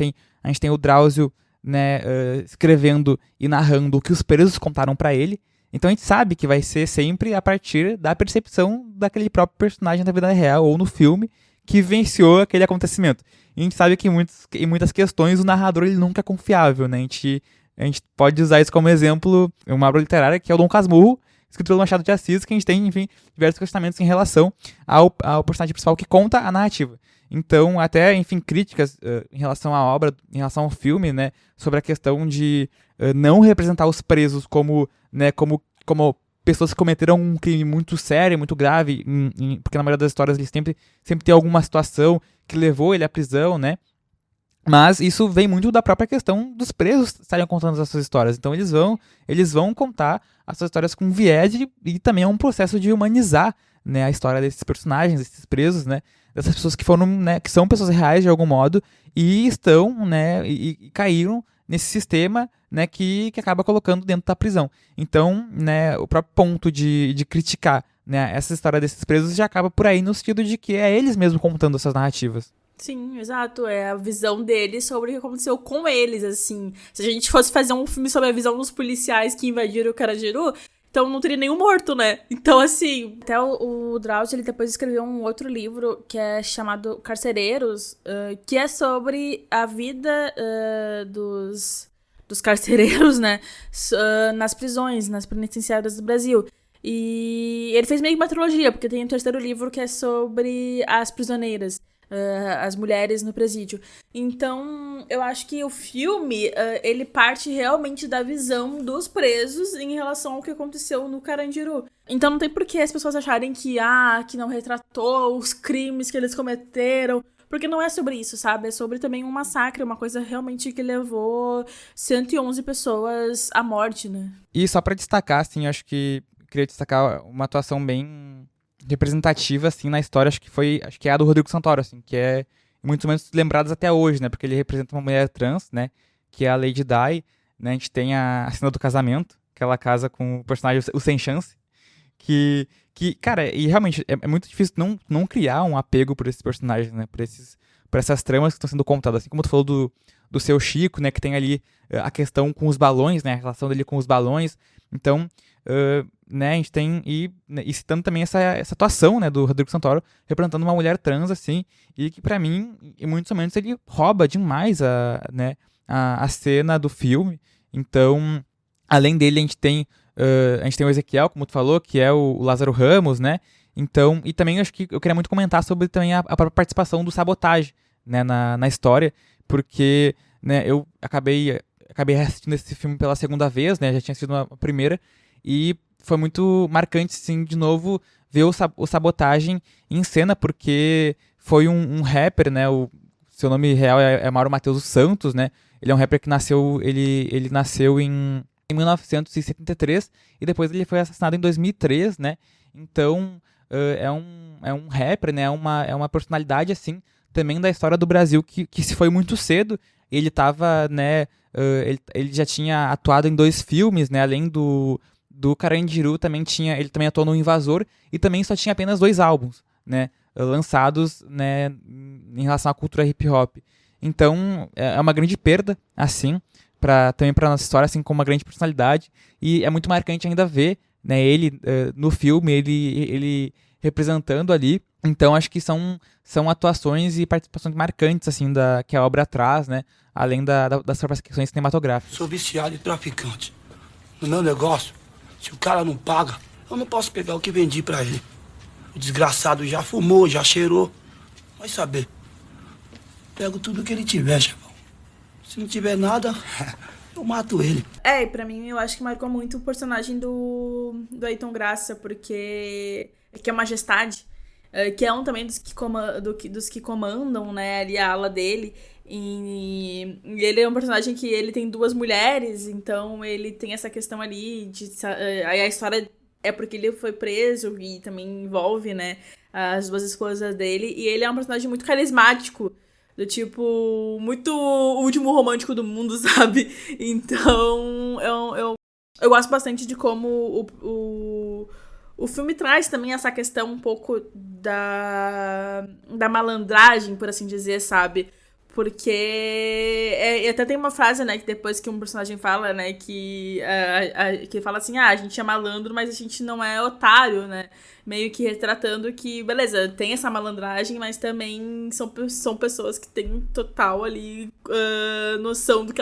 tem o Drauzio, né, escrevendo e narrando o que os presos contaram pra ele. Então a gente sabe que vai ser sempre a partir da percepção daquele próprio personagem da vida real ou no filme que vivenciou aquele acontecimento. E a gente sabe que em muitas questões o narrador ele nunca é confiável, né? A gente pode usar isso como exemplo, uma obra literária que é o Dom Casmurro, escrito pelo Machado de Assis, que a gente tem, enfim, diversos questionamentos em relação ao personagem principal que conta a narrativa. Então, até, enfim, críticas em relação à obra, em relação ao filme, né, sobre a questão de não representar os presos como pessoas que cometeram um crime muito sério, muito grave, porque na maioria das histórias eles sempre tem alguma situação que levou ele à prisão, né? Mas isso vem muito da própria questão dos presos estarem contando essas histórias. Então eles vão contar essas histórias com viés e também é um processo de humanizar, né, a história desses personagens, desses presos, né, dessas pessoas que foram, né, que são pessoas reais de algum modo e estão, né, e caíram nesse sistema, né, que acaba colocando dentro da prisão. Então, né, o próprio ponto de criticar, né, essa história desses presos já acaba por aí no sentido de que é eles mesmos contando essas narrativas. Sim, exato. É a visão deles sobre o que aconteceu com eles, assim. Se a gente fosse fazer um filme sobre a visão dos policiais que invadiram o Carandiru, Então não teria nenhum morto, né? Então, assim, até o Drauzio, ele depois escreveu um outro livro que é chamado Carcereiros, que é sobre a vida dos carcereiros, né? Nas prisões, nas penitenciárias do Brasil. E ele fez meio que uma trilogia, porque tem um terceiro livro que é sobre as prisioneiras, as mulheres no presídio. Então, eu acho que o filme, ele parte realmente da visão dos presos em relação ao que aconteceu no Carandiru. Então, não tem por que as pessoas acharem que não retratou os crimes que eles cometeram, porque não é sobre isso, sabe? É sobre também um massacre, uma coisa realmente que levou 111 pessoas à morte, né? E só pra destacar, assim, acho que queria destacar uma atuação bem representativa, assim, na história, acho que é a do Rodrigo Santoro, assim, que é muito menos lembradas até hoje, né, porque ele representa uma mulher trans, né, que é a Lady Di, né, a gente tem a cena do casamento, que ela casa com o personagem, o Sem Chance, que cara, e realmente é muito difícil não criar um apego por esses personagens, né, por essas tramas que estão sendo contadas, assim como tu falou do Seu Chico, né, que tem ali a questão com os balões, né, a relação dele com os balões, então, né, a gente tem, e citando também essa atuação, né, do Rodrigo Santoro, representando uma mulher trans, assim, e que pra mim, em muitos momentos, ele rouba demais a cena do filme. Então, além dele, a gente tem o Ezequiel, como tu falou, que é o Lázaro Ramos, né, então, e também acho que eu queria muito comentar sobre também a própria participação do Sabotage, né, na história, porque, né, eu acabei reassistindo esse filme pela segunda vez, né, já tinha sido a primeira, e foi muito marcante, sim, de novo, ver o Sabotagem em cena, porque foi um rapper, né, o seu nome real é Mauro Matheus dos Santos, né, ele é um rapper que nasceu, ele nasceu em 1973, e depois ele foi assassinado em 2003, né, então é um rapper, né, é uma personalidade, assim, também da história do Brasil, que se foi muito cedo. Ele tava, né, ele já tinha atuado em 2 filmes, né, além do Carandiru, ele também atuou no Invasor, e também só tinha apenas 2 álbuns, né, lançados, né, em relação à cultura hip hop. Então, é uma grande perda, assim, também pra nossa história, assim, como uma grande personalidade, e é muito marcante ainda ver, né, ele no filme, ele representando ali. Então, acho que são atuações e participações marcantes, assim, que a obra traz, né, além das próprias questões cinematográficas. Sou viciado e traficante. No meu negócio, se o cara não paga, eu não posso pegar o que vendi pra ele. O desgraçado já fumou, já cheirou. Vai saber. Pego tudo que ele tiver, chefão. Se não tiver nada, eu mato ele. E pra mim, eu acho que marcou muito o personagem do Ayrton Graça, porque que é Majestade, que é um também dos que comandam, né, ali a ala dele. E ele é um personagem que ele tem 2 mulheres, então ele tem essa questão ali aí a história é porque ele foi preso e também envolve, né, as 2 esposas dele, e ele é um personagem muito carismático, do tipo, muito o último romântico do mundo, sabe? Então eu gosto bastante de como o filme traz também essa questão um pouco da malandragem, por assim dizer, sabe? Porque até tem uma frase, né, que depois que um personagem fala, né, que fala assim, a gente é malandro, mas a gente não é otário, né? Meio que retratando que, beleza, tem essa malandragem, mas também são pessoas que têm total ali noção do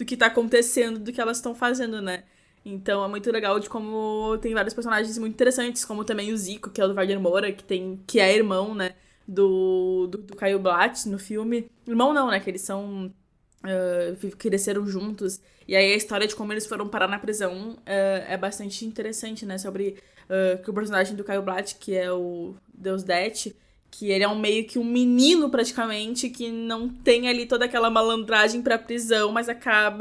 que tá acontecendo, do que elas estão fazendo, né? Então é muito legal de como tem vários personagens muito interessantes, como também o Zico, que é o do Wagner Moura, que é irmão, né, do Caio Blatt no filme. Irmão não, né, que eles cresceram juntos. E aí a história de como eles foram parar na prisão é bastante interessante, né, sobre que o personagem do Caio Blatt, que é o Deus Det, que ele é meio que um menino praticamente, que não tem ali toda aquela malandragem pra prisão, mas acaba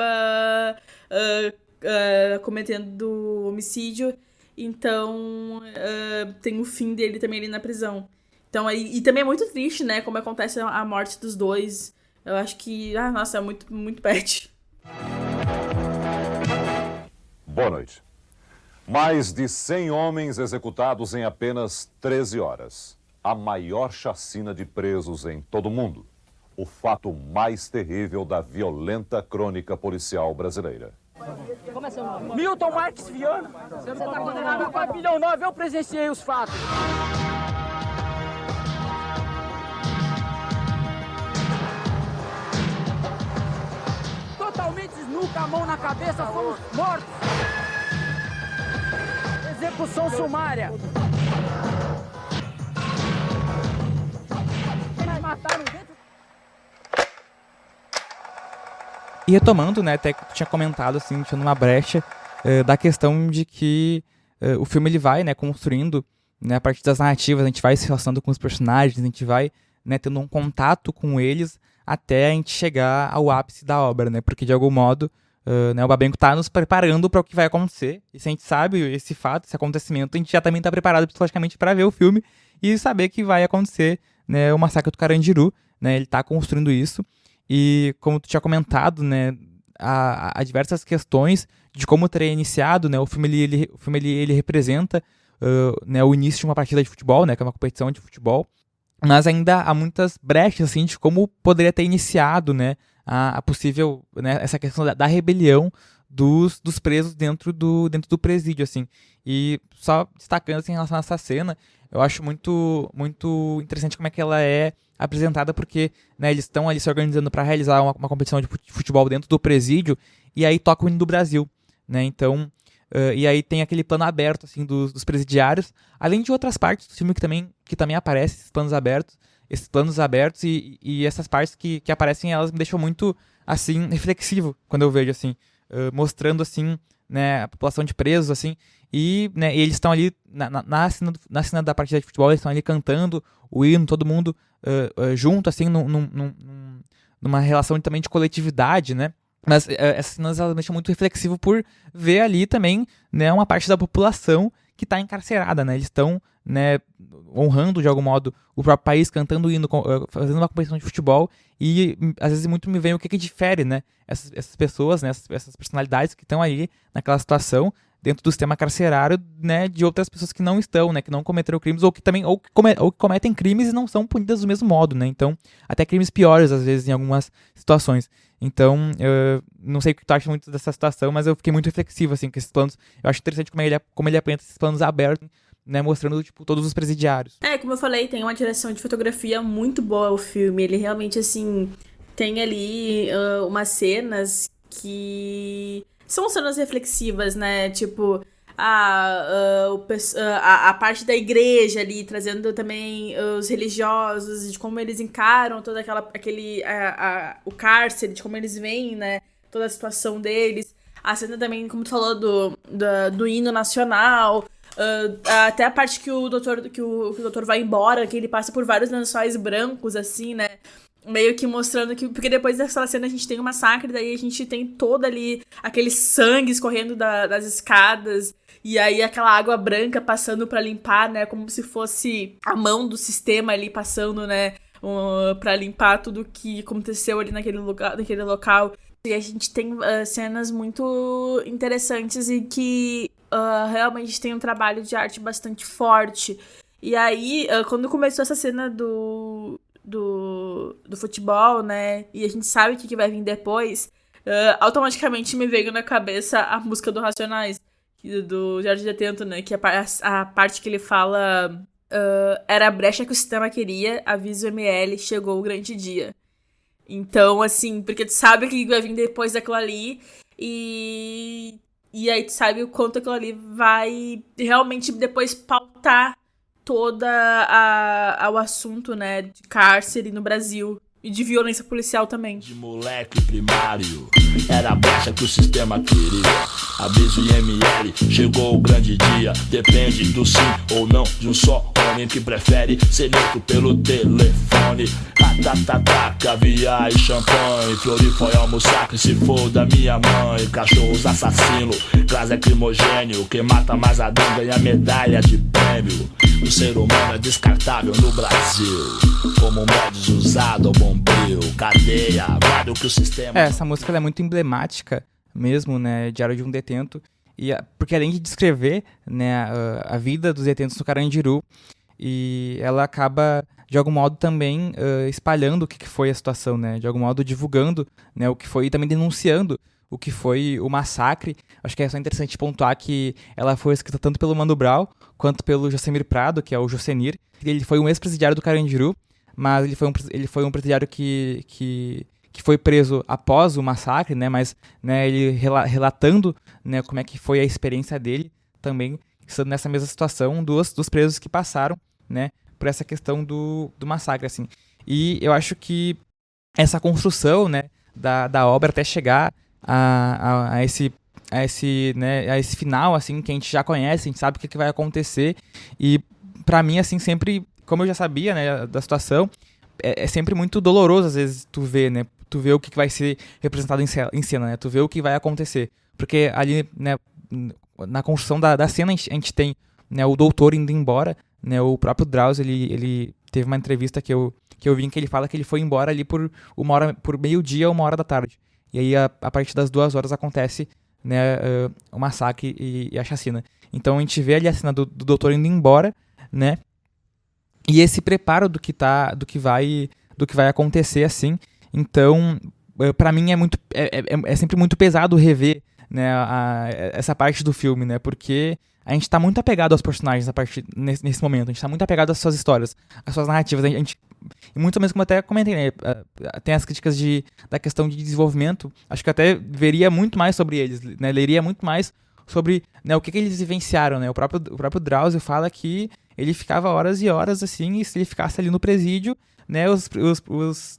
cometendo homicídio. Então tem o fim dele também ali na prisão. Então, e também é muito triste, né, como acontece a morte dos 2. Eu acho que, nossa, é muito, muito pet. Boa noite. Mais de 100 homens executados em apenas 13 horas. A maior chacina de presos em todo o mundo. O fato mais terrível da violenta crônica policial brasileira. Como é seu nome? Milton Marques Viana. Você tá condenado a 4 milhões 9, eu presenciei os fatos. Totalmente nu, com a mão na cabeça, fomos mortos. Execução sumária. Eles mataram dentro. E retomando, né, até que tu tinha comentado, assim, deixando uma brecha, da questão de que o filme ele vai, né, construindo, né, a partir das narrativas, a gente vai se relacionando com os personagens, a gente vai, né, tendo um contato com eles até a gente chegar ao ápice da obra, né, porque de algum modo, né, o Babenco tá nos preparando para o que vai acontecer, e se a gente sabe esse fato, esse acontecimento, a gente já também tá preparado psicologicamente para ver o filme e saber que vai acontecer, né, o massacre do Carandiru, né, ele tá construindo isso. E como tu tinha comentado, né, há diversas questões de como teria iniciado, né, o filme ele representa né, o início de uma partida de futebol, né, que é uma competição de futebol, mas ainda há muitas brechas assim, de como poderia ter iniciado, né, a possível, né, essa questão da rebelião dos presos dentro do presídio, assim. E só destacando assim, em relação a essa cena, eu acho muito interessante como é que ela é apresentada, porque, né, eles estão ali se organizando para realizar uma competição de futebol dentro do presídio, e aí toca o hino do Brasil, né, então, e aí tem aquele plano aberto, assim, dos presidiários, além de outras partes do filme que também aparecem, esses planos abertos, e essas partes que aparecem, elas me deixam muito, assim, reflexivo, quando eu vejo, assim, mostrando, assim, né, a população de presos, assim, e, né, eles estão ali na cena da partida de futebol, eles estão ali cantando o hino, todo mundo junto, assim, numa relação também de coletividade, né? Mas essas cenas elas me deixam muito reflexivo por ver ali também, né, uma parte da população que está encarcerada, né? Eles estão, né, honrando de algum modo o próprio país, cantando o hino, fazendo uma competição de futebol, e às vezes muito me vem o que difere, né? Essas pessoas, né, essas personalidades que estão ali naquela situação dentro do sistema carcerário, né, de outras pessoas que não estão, né, que não cometeram crimes, ou que cometem crimes e não são punidas do mesmo modo, né, então, até crimes piores, às vezes, em algumas situações. Então, eu não sei o que tu acha muito dessa situação, mas eu fiquei muito reflexivo, assim, com esses planos. Eu acho interessante como ele apresenta esses planos abertos, né, mostrando, tipo, todos os presidiários. Como eu falei, tem uma direção de fotografia muito boa o filme, ele realmente, assim, tem ali umas cenas que são cenas reflexivas, né? Tipo, a parte da igreja ali, trazendo também os religiosos, de como eles encaram toda o cárcere, de como eles veem, né? Toda a situação deles. A cena também, como tu falou, do hino nacional. Até a parte que o doutor vai embora, que ele passa por vários lençóis brancos, assim, né? Meio que mostrando que... Porque depois dessa cena a gente tem um massacre, daí a gente tem todo ali aquele sangue escorrendo das escadas, e aí aquela água branca passando pra limpar, né? Como se fosse a mão do sistema ali passando, né? Pra limpar tudo que aconteceu ali naquele local. E a gente tem cenas muito interessantes e que realmente tem um trabalho de arte bastante forte. E aí, quando começou essa cena do futebol, né, e a gente sabe o que vai vir depois, automaticamente me veio na cabeça a música do Racionais, do Jorge Detento, né, que a parte que ele fala era a brecha que o sistema queria, avisa o ML, chegou o grande dia. Então, assim, porque tu sabe o que vai vir depois daquilo ali, e aí tu sabe o quanto aquilo ali vai realmente depois pautar toda o assunto, né, de cárcere no Brasil e de violência policial também. De moleque primário, era a brecha que o sistema queria. Aviso IML, chegou o grande dia. Depende do sim ou não de um só homem que prefere ser neutro pelo telefone. Caviar e champanhe, Florifoil, Mussacre, se for da minha mãe. Cachorros assassinos, gás lacrimogênio, quem mata mais Adão ganha medalha de prêmio. O ser humano é descartável no Brasil, como modos usado ao bombril, cadeia, guarda o que o sistema... Essa música ela é muito emblemática mesmo, né, Diário de um Detento, porque além de descrever, né, a vida dos detentos no Carandiru, e ela acaba, de algum modo, também espalhando o que foi a situação, né, de algum modo divulgando, né, o que foi, e também denunciando o que foi o massacre. Acho que é só interessante pontuar que ela foi escrita tanto pelo Mano Brown quanto pelo Josemir Prado, que é o Jocenir. Ele foi um ex-presidiário do Carandiru, mas ele foi um presidiário que foi preso após o massacre, né? Mas, né, ele relatando, né, como é que foi a experiência dele também, estando nessa mesma situação dos presos que passaram, né, por essa questão do massacre, assim. E eu acho que essa construção, né, da obra até chegar a esse final, assim, que a gente já conhece, a gente sabe o que vai acontecer. E pra mim, assim, sempre, como eu já sabia, né, da situação, é sempre muito doloroso, às vezes, tu ver, né, tu vê o que vai ser representado em cena, né, tu vê o que vai acontecer. Porque ali, né, na construção da cena, a gente tem, né, o doutor indo embora, né, o próprio Drauzio, ele teve uma entrevista que eu vi em que ele fala que ele foi embora ali por meio-dia, 1h da tarde. E aí, a partir das 2h acontece, né, o massacre e a chacina. Então, a gente vê ali a cena do doutor indo embora, né, e esse preparo do que vai acontecer, assim. Então, pra mim, é sempre muito pesado rever, né, essa parte do filme, né, porque a gente tá muito apegado aos personagens nesse momento, a gente tá muito apegado às suas histórias, às suas narrativas, e muito mesmo, como eu até comentei, né, tem as críticas da questão de desenvolvimento, acho que eu até veria muito mais sobre eles, né, leria muito mais sobre, né, o que eles vivenciaram, né, o próprio Drauzio fala que ele ficava horas e horas, assim, e se ele ficasse ali no presídio, né,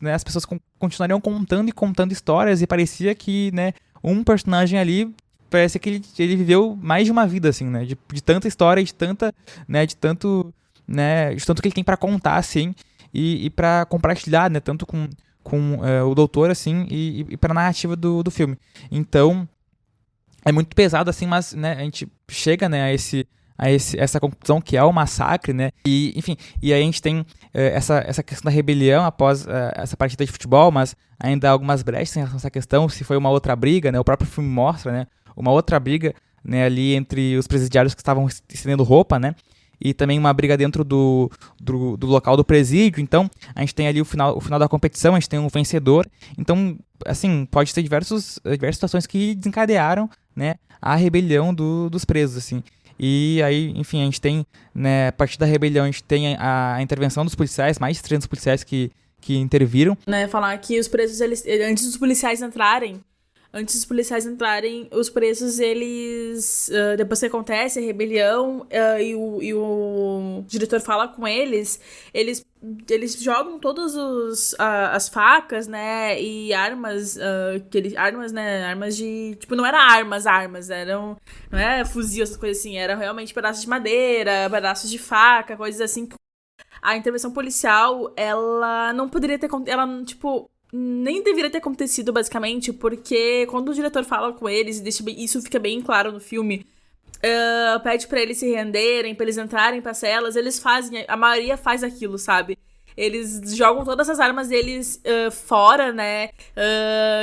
né, as pessoas continuariam contando e contando histórias, e parecia que, né, um personagem ali, parece que ele viveu mais de uma vida, assim, né, de tanta história, de tanto que ele tem pra contar, assim, e pra compartilhar, né, tanto com o doutor, assim, e pra narrativa do filme. Então, é muito pesado, assim, mas, né, a gente chega, né, essa conclusão que é o massacre, né, e, enfim, e aí a gente tem essa questão da rebelião após essa partida de futebol, mas ainda há algumas brechas em relação a essa questão, se foi uma outra briga, né, o próprio filme mostra, né, uma outra briga, né, ali entre os presidiários que estavam estendendo roupa, né, e também uma briga dentro do local do presídio. Então, a gente tem ali o final da competição, a gente tem um vencedor. Então, assim, pode ter diversas situações que desencadearam, né, a rebelião dos presos, assim. E aí, enfim, a gente tem, né, a partir da rebelião, a gente tem a intervenção dos policiais, mais de 300 policiais que interviram. Né, falar que os presos, antes dos policiais entrarem, os presos, eles... depois que acontece a rebelião e o diretor fala com eles jogam todas as facas, né, e armas, armas de... Tipo, não era armas, eram... Não era fuzil, essas coisas assim, eram realmente pedaços de madeira, pedaços de faca, coisas assim. A intervenção policial, ela não poderia ter... Ela, tipo... nem deveria ter acontecido, basicamente, porque quando o diretor fala com eles, isso fica bem claro no filme, pede pra eles se renderem, pra eles entrarem pras celas, eles fazem, a maioria faz aquilo, sabe? Eles jogam todas as armas deles fora, né?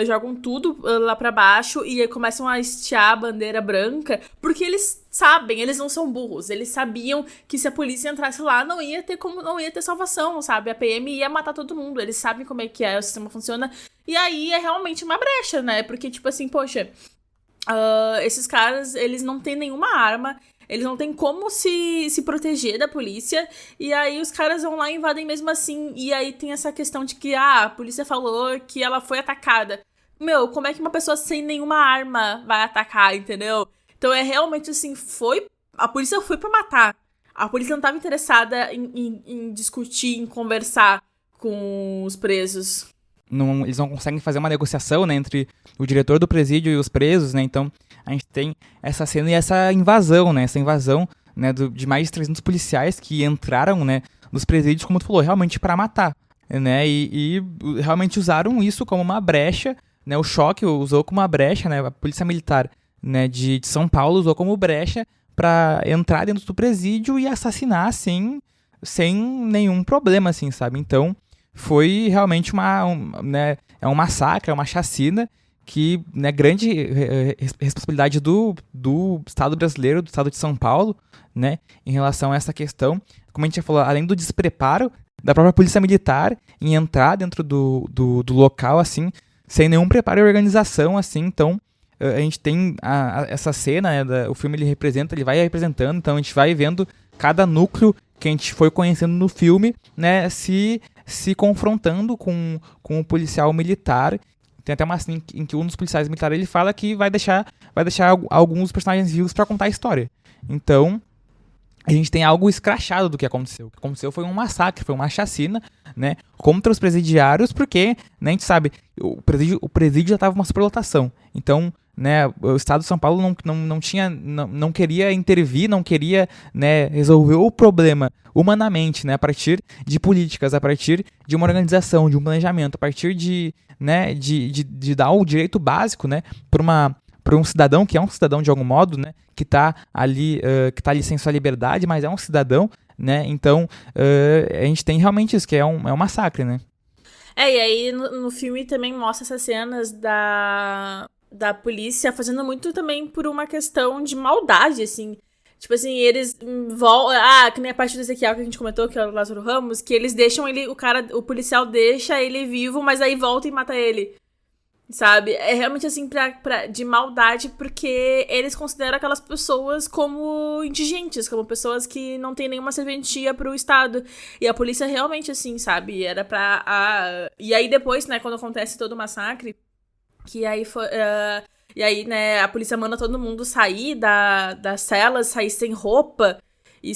Jogam tudo lá pra baixo e começam a estiar a bandeira branca, porque eles sabem, eles não são burros. Eles sabiam que se a polícia entrasse lá, não ia ter salvação, sabe? A PM ia matar todo mundo. Eles sabem como é que o sistema funciona. E aí é realmente uma brecha, né? Porque, tipo assim, poxa, esses caras, eles não têm nenhuma arma. Eles não têm como se proteger da polícia. E aí os caras vão lá e invadem mesmo assim. E aí tem essa questão de que a polícia falou que ela foi atacada. Meu, como é que uma pessoa sem nenhuma arma vai atacar, entendeu? Então é realmente assim, a polícia foi pra matar. A polícia não tava interessada em discutir, em conversar com os presos. Eles não conseguem fazer uma negociação, né, entre o diretor do presídio e os presos, né, então a gente tem essa cena e essa invasão, né, de mais de 300 policiais que entraram, né, nos presídios, como tu falou, realmente para matar, né, e realmente usaram isso como uma brecha, né, o choque usou como uma brecha, né, a polícia militar, né, de São Paulo usou como brecha para entrar dentro do presídio e assassinar, assim, sem nenhum problema, assim, sabe, então foi realmente um massacre, uma chacina que, né, grande responsabilidade do Estado brasileiro, do Estado de São Paulo, né, em relação a essa questão. Como a gente já falou, além do despreparo da própria polícia militar em entrar dentro do local, assim, sem nenhum preparo e organização, assim, então a gente tem essa cena, né, o filme ele vai representando, então a gente vai vendo cada núcleo que a gente foi conhecendo no filme, né, se confrontando com o policial militar. Tem até uma cena em que um dos policiais militares ele fala que vai deixar alguns personagens vivos para contar a história. Então, a gente tem algo escrachado do que aconteceu. O que aconteceu foi um massacre, foi uma chacina, né, contra os presidiários, porque, né, a gente sabe, o presídio já estava uma superlotação. Então, né, o Estado de São Paulo não queria intervir, não queria, né, resolver o problema humanamente, né, a partir de políticas, a partir de uma organização, de um planejamento, a partir de dar o direito básico, né, para um cidadão que é um cidadão de algum modo, né, que está ali sem sua liberdade, mas é um cidadão, né, então a gente tem realmente isso, que é um massacre, né. E aí no filme também mostra essas cenas da polícia fazendo muito também por uma questão de maldade, assim. Tipo assim, eles que nem a parte do Ezequiel que a gente comentou, que é o Lázaro Ramos, que eles deixam o policial deixa ele vivo, mas aí volta e mata ele. Sabe? É realmente assim, de maldade, porque eles consideram aquelas pessoas como indigentes, como pessoas que não têm nenhuma serventia pro Estado. E a polícia realmente, assim, sabe? Era E aí depois, né, quando acontece todo o massacre, que aí foi. E aí, né, a polícia manda todo mundo sair das celas, sair sem roupa, e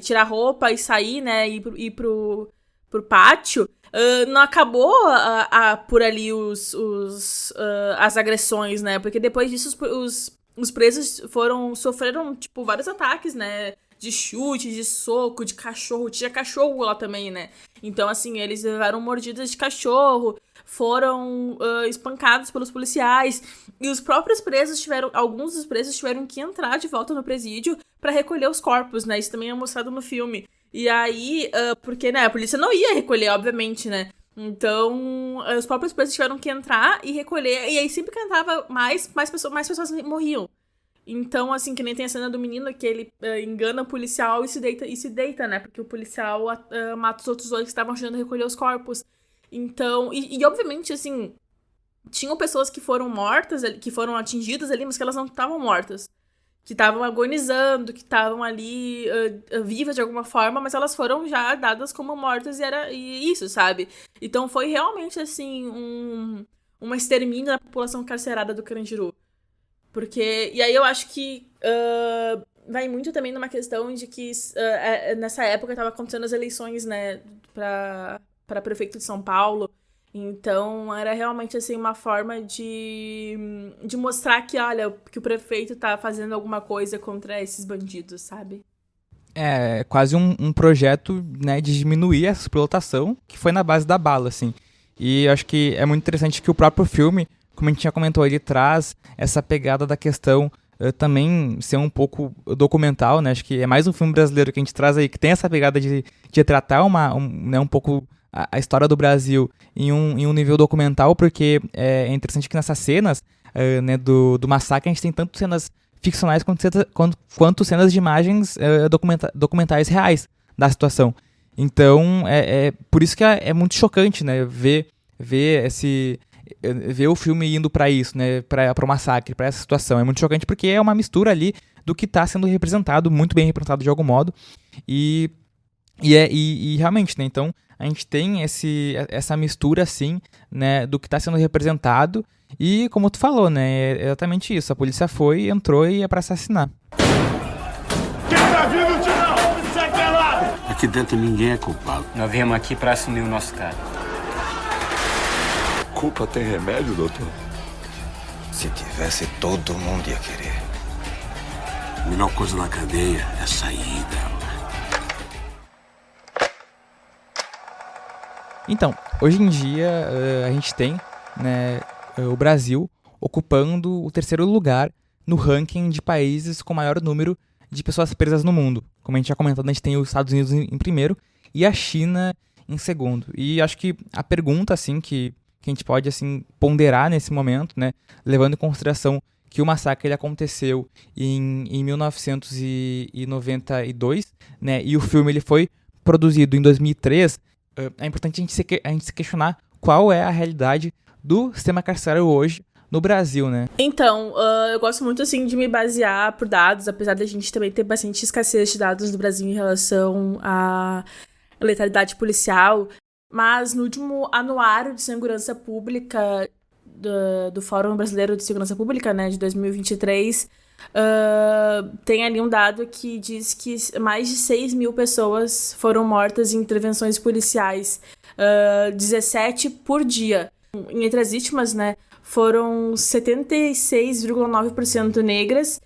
tirar roupa e sair, né, ir pro pátio. Não acabou por ali as agressões, né? Porque depois disso os presos sofreram, tipo, vários ataques, né? De chute, de soco, de cachorro. Tinha cachorro lá também, né? Então, assim, eles levaram mordidas de cachorro, foram espancados pelos policiais. E os próprios presos alguns dos presos tiveram que entrar de volta no presídio pra recolher os corpos, né? Isso também é mostrado no filme. E aí, porque, né, a polícia não ia recolher, obviamente, né? Então, os próprios presos tiveram que entrar e recolher. E aí, sempre que entrava mais pessoas morriam. Então, assim, que nem tem a cena do menino que ele engana o policial e se deita, né? Porque o policial mata os outros dois que estavam ajudando a recolher os corpos. Então, e obviamente, assim, tinham pessoas que foram mortas, que foram atingidas ali, mas que elas não estavam mortas. Que estavam agonizando, que estavam ali vivas de alguma forma, mas elas foram já dadas como mortas e era isso, sabe? Então foi realmente, assim, um extermínio da população carcerada do Carandiru. Porque, e aí eu acho que vai muito também numa questão de que nessa época estava acontecendo as eleições, né, para prefeito de São Paulo. Então, era realmente, assim, uma forma de mostrar que, olha, que o prefeito tá fazendo alguma coisa contra esses bandidos, sabe? É quase um projeto, né, de diminuir essa superlotação, que foi na base da bala, assim. E eu acho que é muito interessante que o próprio filme, como a gente já comentou, ele traz essa pegada da questão também ser um pouco documental, né? Acho que é mais um filme brasileiro que a gente traz aí, que tem essa pegada de tratar um pouco a história do Brasil em um nível documental, porque é interessante que nessas cenas né, do massacre a gente tem tanto cenas ficcionais quanto cenas de imagens documentais reais da situação. Então, por isso que é muito chocante, né, ver o filme indo para isso, né, para o massacre, para essa situação. É muito chocante porque é uma mistura ali do que está sendo representado, muito bem representado de algum modo, e realmente, né, então a gente tem essa mistura, assim, né, do que está sendo representado e, como tu falou, né, é exatamente isso. A polícia entrou e é para assassinar. Quem tá vivo, tirão? Sai pelado! Aqui dentro ninguém é culpado. Nós viemos aqui para assumir o nosso cara. Culpa tem remédio, doutor? Se tivesse, todo mundo ia querer. A melhor coisa na cadeia é sair dela. Então, hoje em dia a gente tem, né, o Brasil ocupando o 3º lugar no ranking de países com maior número de pessoas presas no mundo. Como a gente já comentou, a gente tem os Estados Unidos em primeiro e a China em segundo. E acho que a pergunta, assim, que a gente pode, assim, ponderar nesse momento, né, levando em consideração que o massacre ele aconteceu em 1992, né, e o filme ele foi produzido em 2003, é importante a gente se questionar qual é a realidade do sistema carcerário hoje no Brasil, né? Então, eu gosto muito, assim, de me basear por dados, apesar da gente também ter bastante escassez de dados no Brasil em relação à letalidade policial, mas no último anuário de segurança pública do Fórum Brasileiro de Segurança Pública, né, de 2023, tem ali um dado que diz que mais de 6 mil pessoas foram mortas em intervenções policiais, 17 por dia. Entre as vítimas, né, foram 76,9% negras,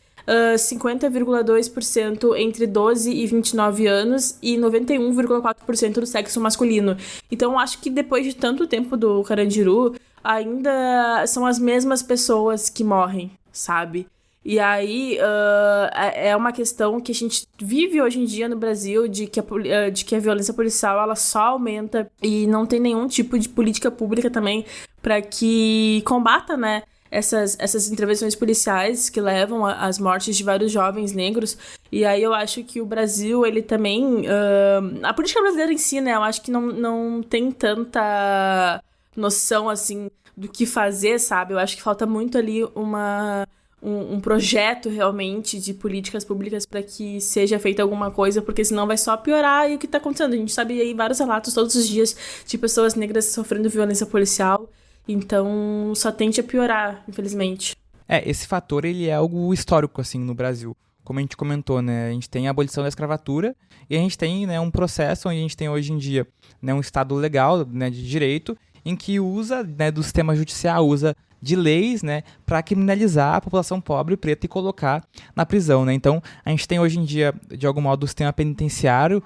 50,2% entre 12 e 29 anos e 91,4% do sexo masculino. Então, acho que depois de tanto tempo do Carandiru, ainda são as mesmas pessoas que morrem, sabe? E aí, é uma questão que a gente vive hoje em dia no Brasil, de que a violência policial ela só aumenta e não tem nenhum tipo de política pública também para que combata, né, essas intervenções policiais que levam às mortes de vários jovens negros. E aí eu acho que o Brasil, ele também... a política brasileira em si, né, eu acho que não tem tanta noção, assim, do que fazer, sabe? Eu acho que falta muito ali um projeto realmente de políticas públicas para que seja feita alguma coisa, porque senão vai só piorar. E o que tá acontecendo? A gente sabe aí vários relatos todos os dias de pessoas negras sofrendo violência policial, então só tende a piorar, infelizmente. Esse fator, ele é algo histórico, assim, no Brasil. Como a gente comentou, né, a gente tem a abolição da escravatura e a gente tem, né, um processo onde a gente tem hoje em dia, né, um estado legal, né, de direito, em que usa, né, do sistema judicial, usa de leis, né, para criminalizar a população pobre e preta e colocar na prisão, né? Então, a gente tem hoje em dia, de algum modo, o sistema penitenciário,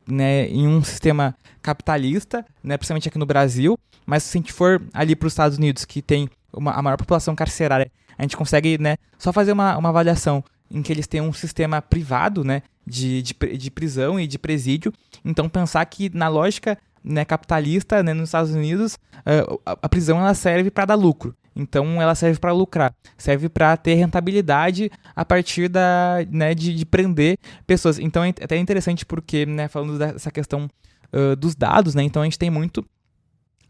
né, em um sistema capitalista, né, principalmente aqui no Brasil, mas se a gente for ali para os Estados Unidos, que tem a maior população carcerária, a gente consegue, né, só fazer uma avaliação em que eles têm um sistema privado, né, de prisão e de presídio. Então, pensar que na lógica, né, capitalista, né, nos Estados Unidos, a prisão ela serve para dar lucro. Então, ela serve para lucrar, serve para ter rentabilidade a partir né, de prender pessoas. Então, é até interessante porque, né, falando dessa questão dos dados, né, então a gente tem muito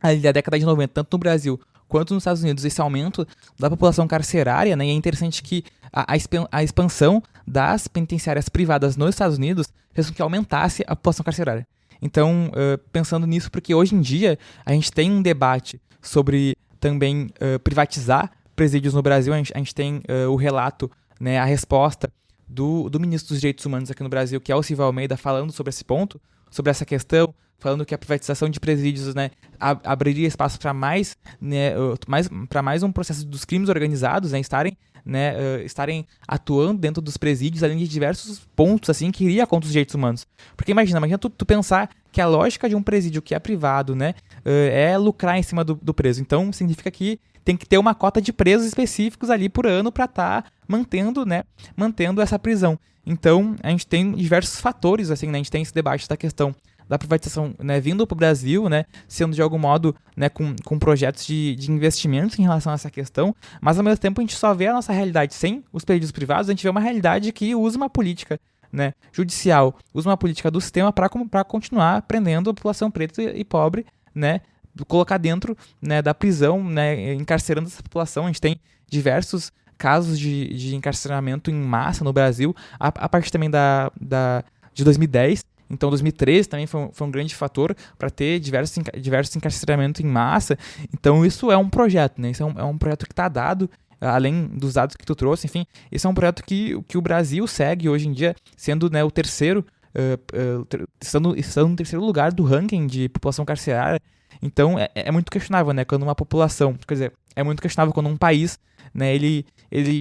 ali da década de 90, tanto no Brasil quanto nos Estados Unidos, esse aumento da população carcerária, né, e é interessante que a expansão das penitenciárias privadas nos Estados Unidos fez com que aumentasse a população carcerária. Então, pensando nisso, porque hoje em dia a gente tem um debate sobre também privatizar presídios no Brasil. A gente tem o relato, né, a resposta do ministro dos Direitos Humanos aqui no Brasil, que é o Silvio Almeida, falando sobre esse ponto, sobre essa questão, falando que a privatização de presídios, né, abriria espaço para mais um processo dos crimes organizados, né, estarem atuando dentro dos presídios, além de diversos pontos assim, que iria contra os direitos humanos. Porque imagina tu pensar que a lógica de um presídio que é privado, né, é lucrar em cima do preso. Então, significa que tem que ter uma cota de presos específicos ali por ano para estar mantendo essa prisão. Então, a gente tem diversos fatores, assim, né, a gente tem esse debate da questão da privatização, né, vindo para o Brasil, né, sendo de algum modo, né, com projetos de investimentos em relação a essa questão, mas ao mesmo tempo a gente só vê a nossa realidade sem os presídios privados, a gente vê uma realidade que usa uma política, né, judicial, usa uma política do sistema para continuar prendendo a população preta e pobre, né, colocar dentro, né, da prisão, né, encarcerando essa população. A gente tem diversos casos de encarceramento em massa no Brasil, a partir também de 2010. Então, 2013 também foi um grande fator para ter diversos encarceramentos em massa. Então, isso é um projeto, né? Isso é um projeto que está dado, além dos dados que tu trouxe, enfim. Esse é um projeto que o Brasil segue hoje em dia, sendo, né, o terceiro, estando no terceiro lugar do ranking de população carcerária. Então, é muito questionável, né? Quando uma população, quer dizer, é muito questionável quando um país, né, ele,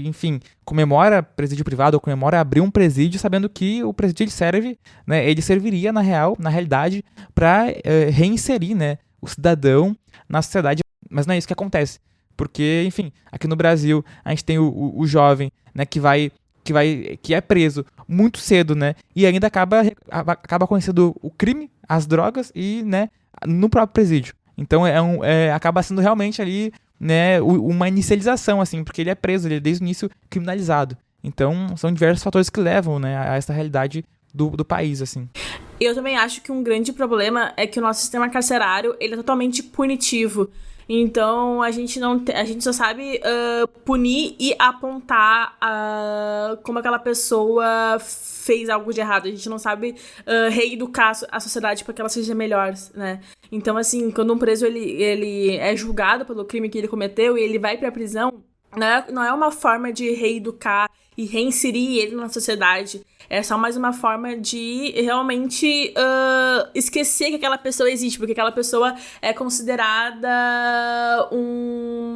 enfim, comemora presídio privado ou comemora abrir um presídio sabendo que o presídio ele serve, né, ele serviria na realidade para reinserir, né, o cidadão na sociedade, mas não é isso que acontece, porque, enfim, aqui no Brasil a gente tem o jovem, né, que é preso muito cedo, né, e ainda acaba conhecendo o crime, as drogas e, né, no próprio presídio. Então acaba sendo realmente ali, né, uma inicialização, assim, porque ele é preso, ele é desde o início criminalizado. Então, são diversos fatores que levam, né, a essa realidade do país, assim. Eu também acho que um grande problema é que o nosso sistema carcerário, ele é totalmente punitivo. Então a gente só sabe punir e apontar como aquela pessoa fez algo de errado. A gente não sabe reeducar a sociedade para que ela seja melhor, né? Então, assim, quando um preso ele é julgado pelo crime que ele cometeu e ele vai pra prisão, não é uma forma de reeducar e reinserir ele na sociedade. É só mais uma forma de realmente esquecer que aquela pessoa existe, porque aquela pessoa é considerada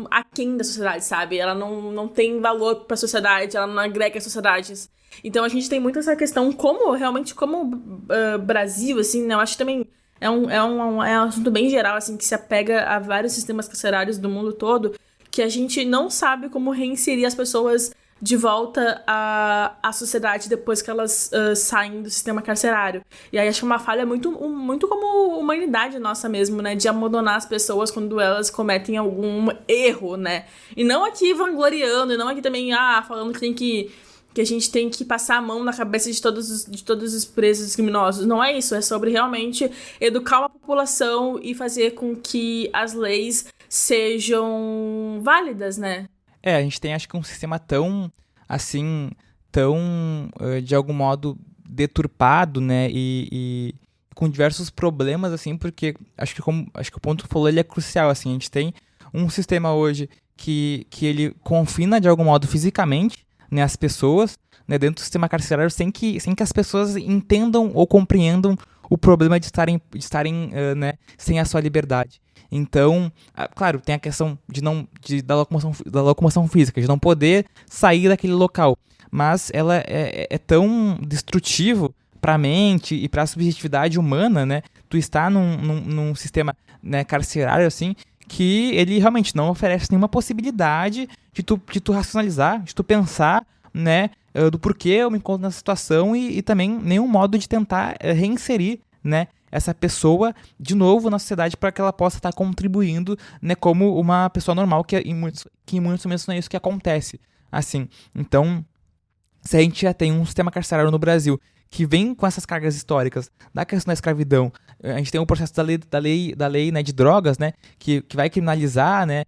aquém da sociedade, sabe? Ela não tem valor pra sociedade, ela não agrega as sociedades. Então a gente tem muito essa questão como Brasil, assim, né? Eu acho que também é um assunto bem geral, assim, que se apega a vários sistemas carcerários do mundo todo, que a gente não sabe como reinserir as pessoas de volta à sociedade depois que elas saem do sistema carcerário. E aí acho que uma falha muito como humanidade nossa mesmo, né? De abandonar as pessoas quando elas cometem algum erro, né? E não aqui vangloriando, e não aqui também falando que a gente tem que passar a mão na cabeça de todos os presos criminosos. Não é isso, é sobre realmente educar uma população e fazer com que as leis sejam válidas, né? A gente tem, acho que, um sistema tão, de algum modo, deturpado, né, e com diversos problemas, assim, porque acho que o ponto que falou, ele é crucial, assim, a gente tem um sistema hoje que ele confina, de algum modo, fisicamente, né, as pessoas, né, dentro do sistema carcerário, sem que as pessoas entendam ou compreendam o problema de estarem né, sem a sua liberdade. Então, claro, tem a questão da locomoção física, de não poder sair daquele local, mas ela é tão destrutivo para a mente e para a subjetividade humana, né? Tu está num sistema, né, carcerário, assim, que ele realmente não oferece nenhuma possibilidade de tu racionalizar, de tu pensar, né, do porquê eu me encontro nessa situação e também nenhum modo de tentar reinserir, né, essa pessoa de novo na sociedade para que ela possa estar contribuindo, né, como uma pessoa normal, que em muitos momentos não é isso que acontece. Assim, então, se a gente já tem um sistema carcerário no Brasil que vem com essas cargas históricas da questão da escravidão, a gente tem o processo da lei, né, de drogas, né, que vai criminalizar, né,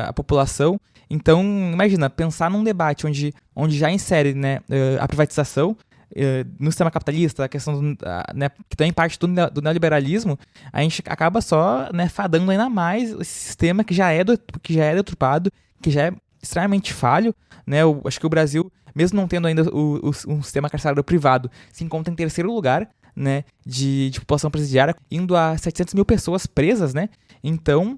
a população. Então, imagina, pensar num debate onde já insere, né, a privatização no sistema capitalista, a questão né, que também parte do neoliberalismo, a gente acaba só, né, fadando ainda mais esse sistema que já é deturpado, que já é extremamente falho, né? Acho que o Brasil, mesmo não tendo ainda um sistema carcerário privado, se encontra em terceiro lugar, né, de população presidiária, indo a 700 mil pessoas presas, né? Então,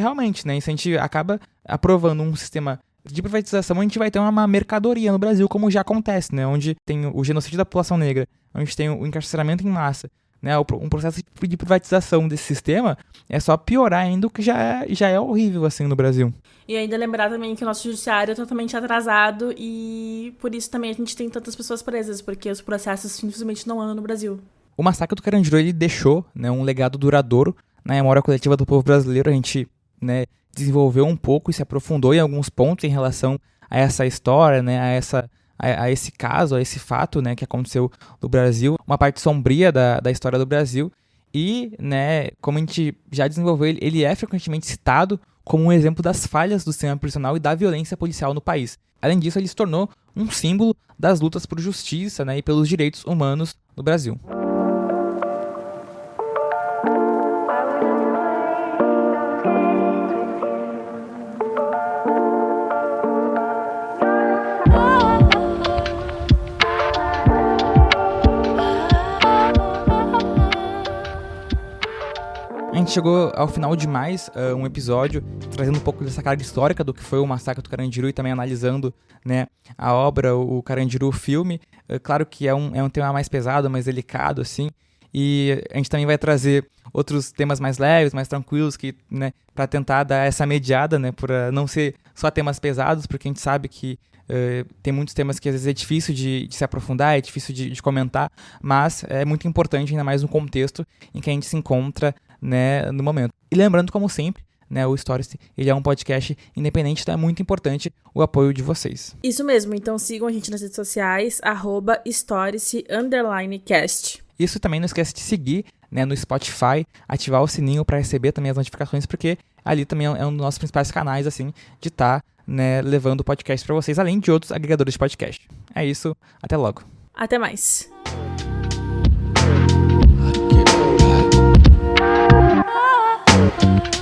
realmente, né, se a gente acaba aprovando um sistema de privatização, a gente vai ter uma mercadoria no Brasil, como já acontece, né? Onde tem o genocídio da população negra, onde tem o encarceramento em massa, né? Um processo de privatização desse sistema é só piorar ainda o que já é horrível, assim, no Brasil. E ainda lembrar também que o nosso judiciário é totalmente atrasado e por isso também a gente tem tantas pessoas presas, porque os processos simplesmente não andam no Brasil. O massacre do Carandiru, ele deixou, né, um legado duradouro na memória coletiva do povo brasileiro. A gente, né, desenvolveu um pouco e se aprofundou em alguns pontos em relação a essa história, né, a esse caso, a esse fato, né, que aconteceu no Brasil, uma parte sombria da história do Brasil. E, né, como a gente já desenvolveu, ele é frequentemente citado como um exemplo das falhas do sistema prisional e da violência policial no país. Além disso, ele se tornou um símbolo das lutas por justiça, né, e pelos direitos humanos no Brasil. A gente chegou ao final de mais um episódio, trazendo um pouco dessa carga histórica do que foi o Massacre do Carandiru e também analisando, né, a obra, o Carandiru filme. Claro que é um tema mais pesado, mais delicado, assim, e a gente também vai trazer outros temas mais leves, mais tranquilos, que, né, para tentar dar essa mediada, né, para não ser só temas pesados, porque a gente sabe que tem muitos temas que às vezes é difícil de se aprofundar, é difícil de comentar, mas é muito importante, ainda mais no contexto em que a gente se encontra, né, no momento. E lembrando, como sempre, né, o Stories, ele é um podcast independente, então é muito importante o apoio de vocês. Isso mesmo, então sigam a gente nas redes sociais, @Stories_cast. Isso também não esquece de seguir, né, no Spotify, ativar o sininho para receber também as notificações, porque ali também é um dos nossos principais canais, assim, de estar, né, levando o podcast para vocês, além de outros agregadores de podcast. É isso, até logo. Até mais. I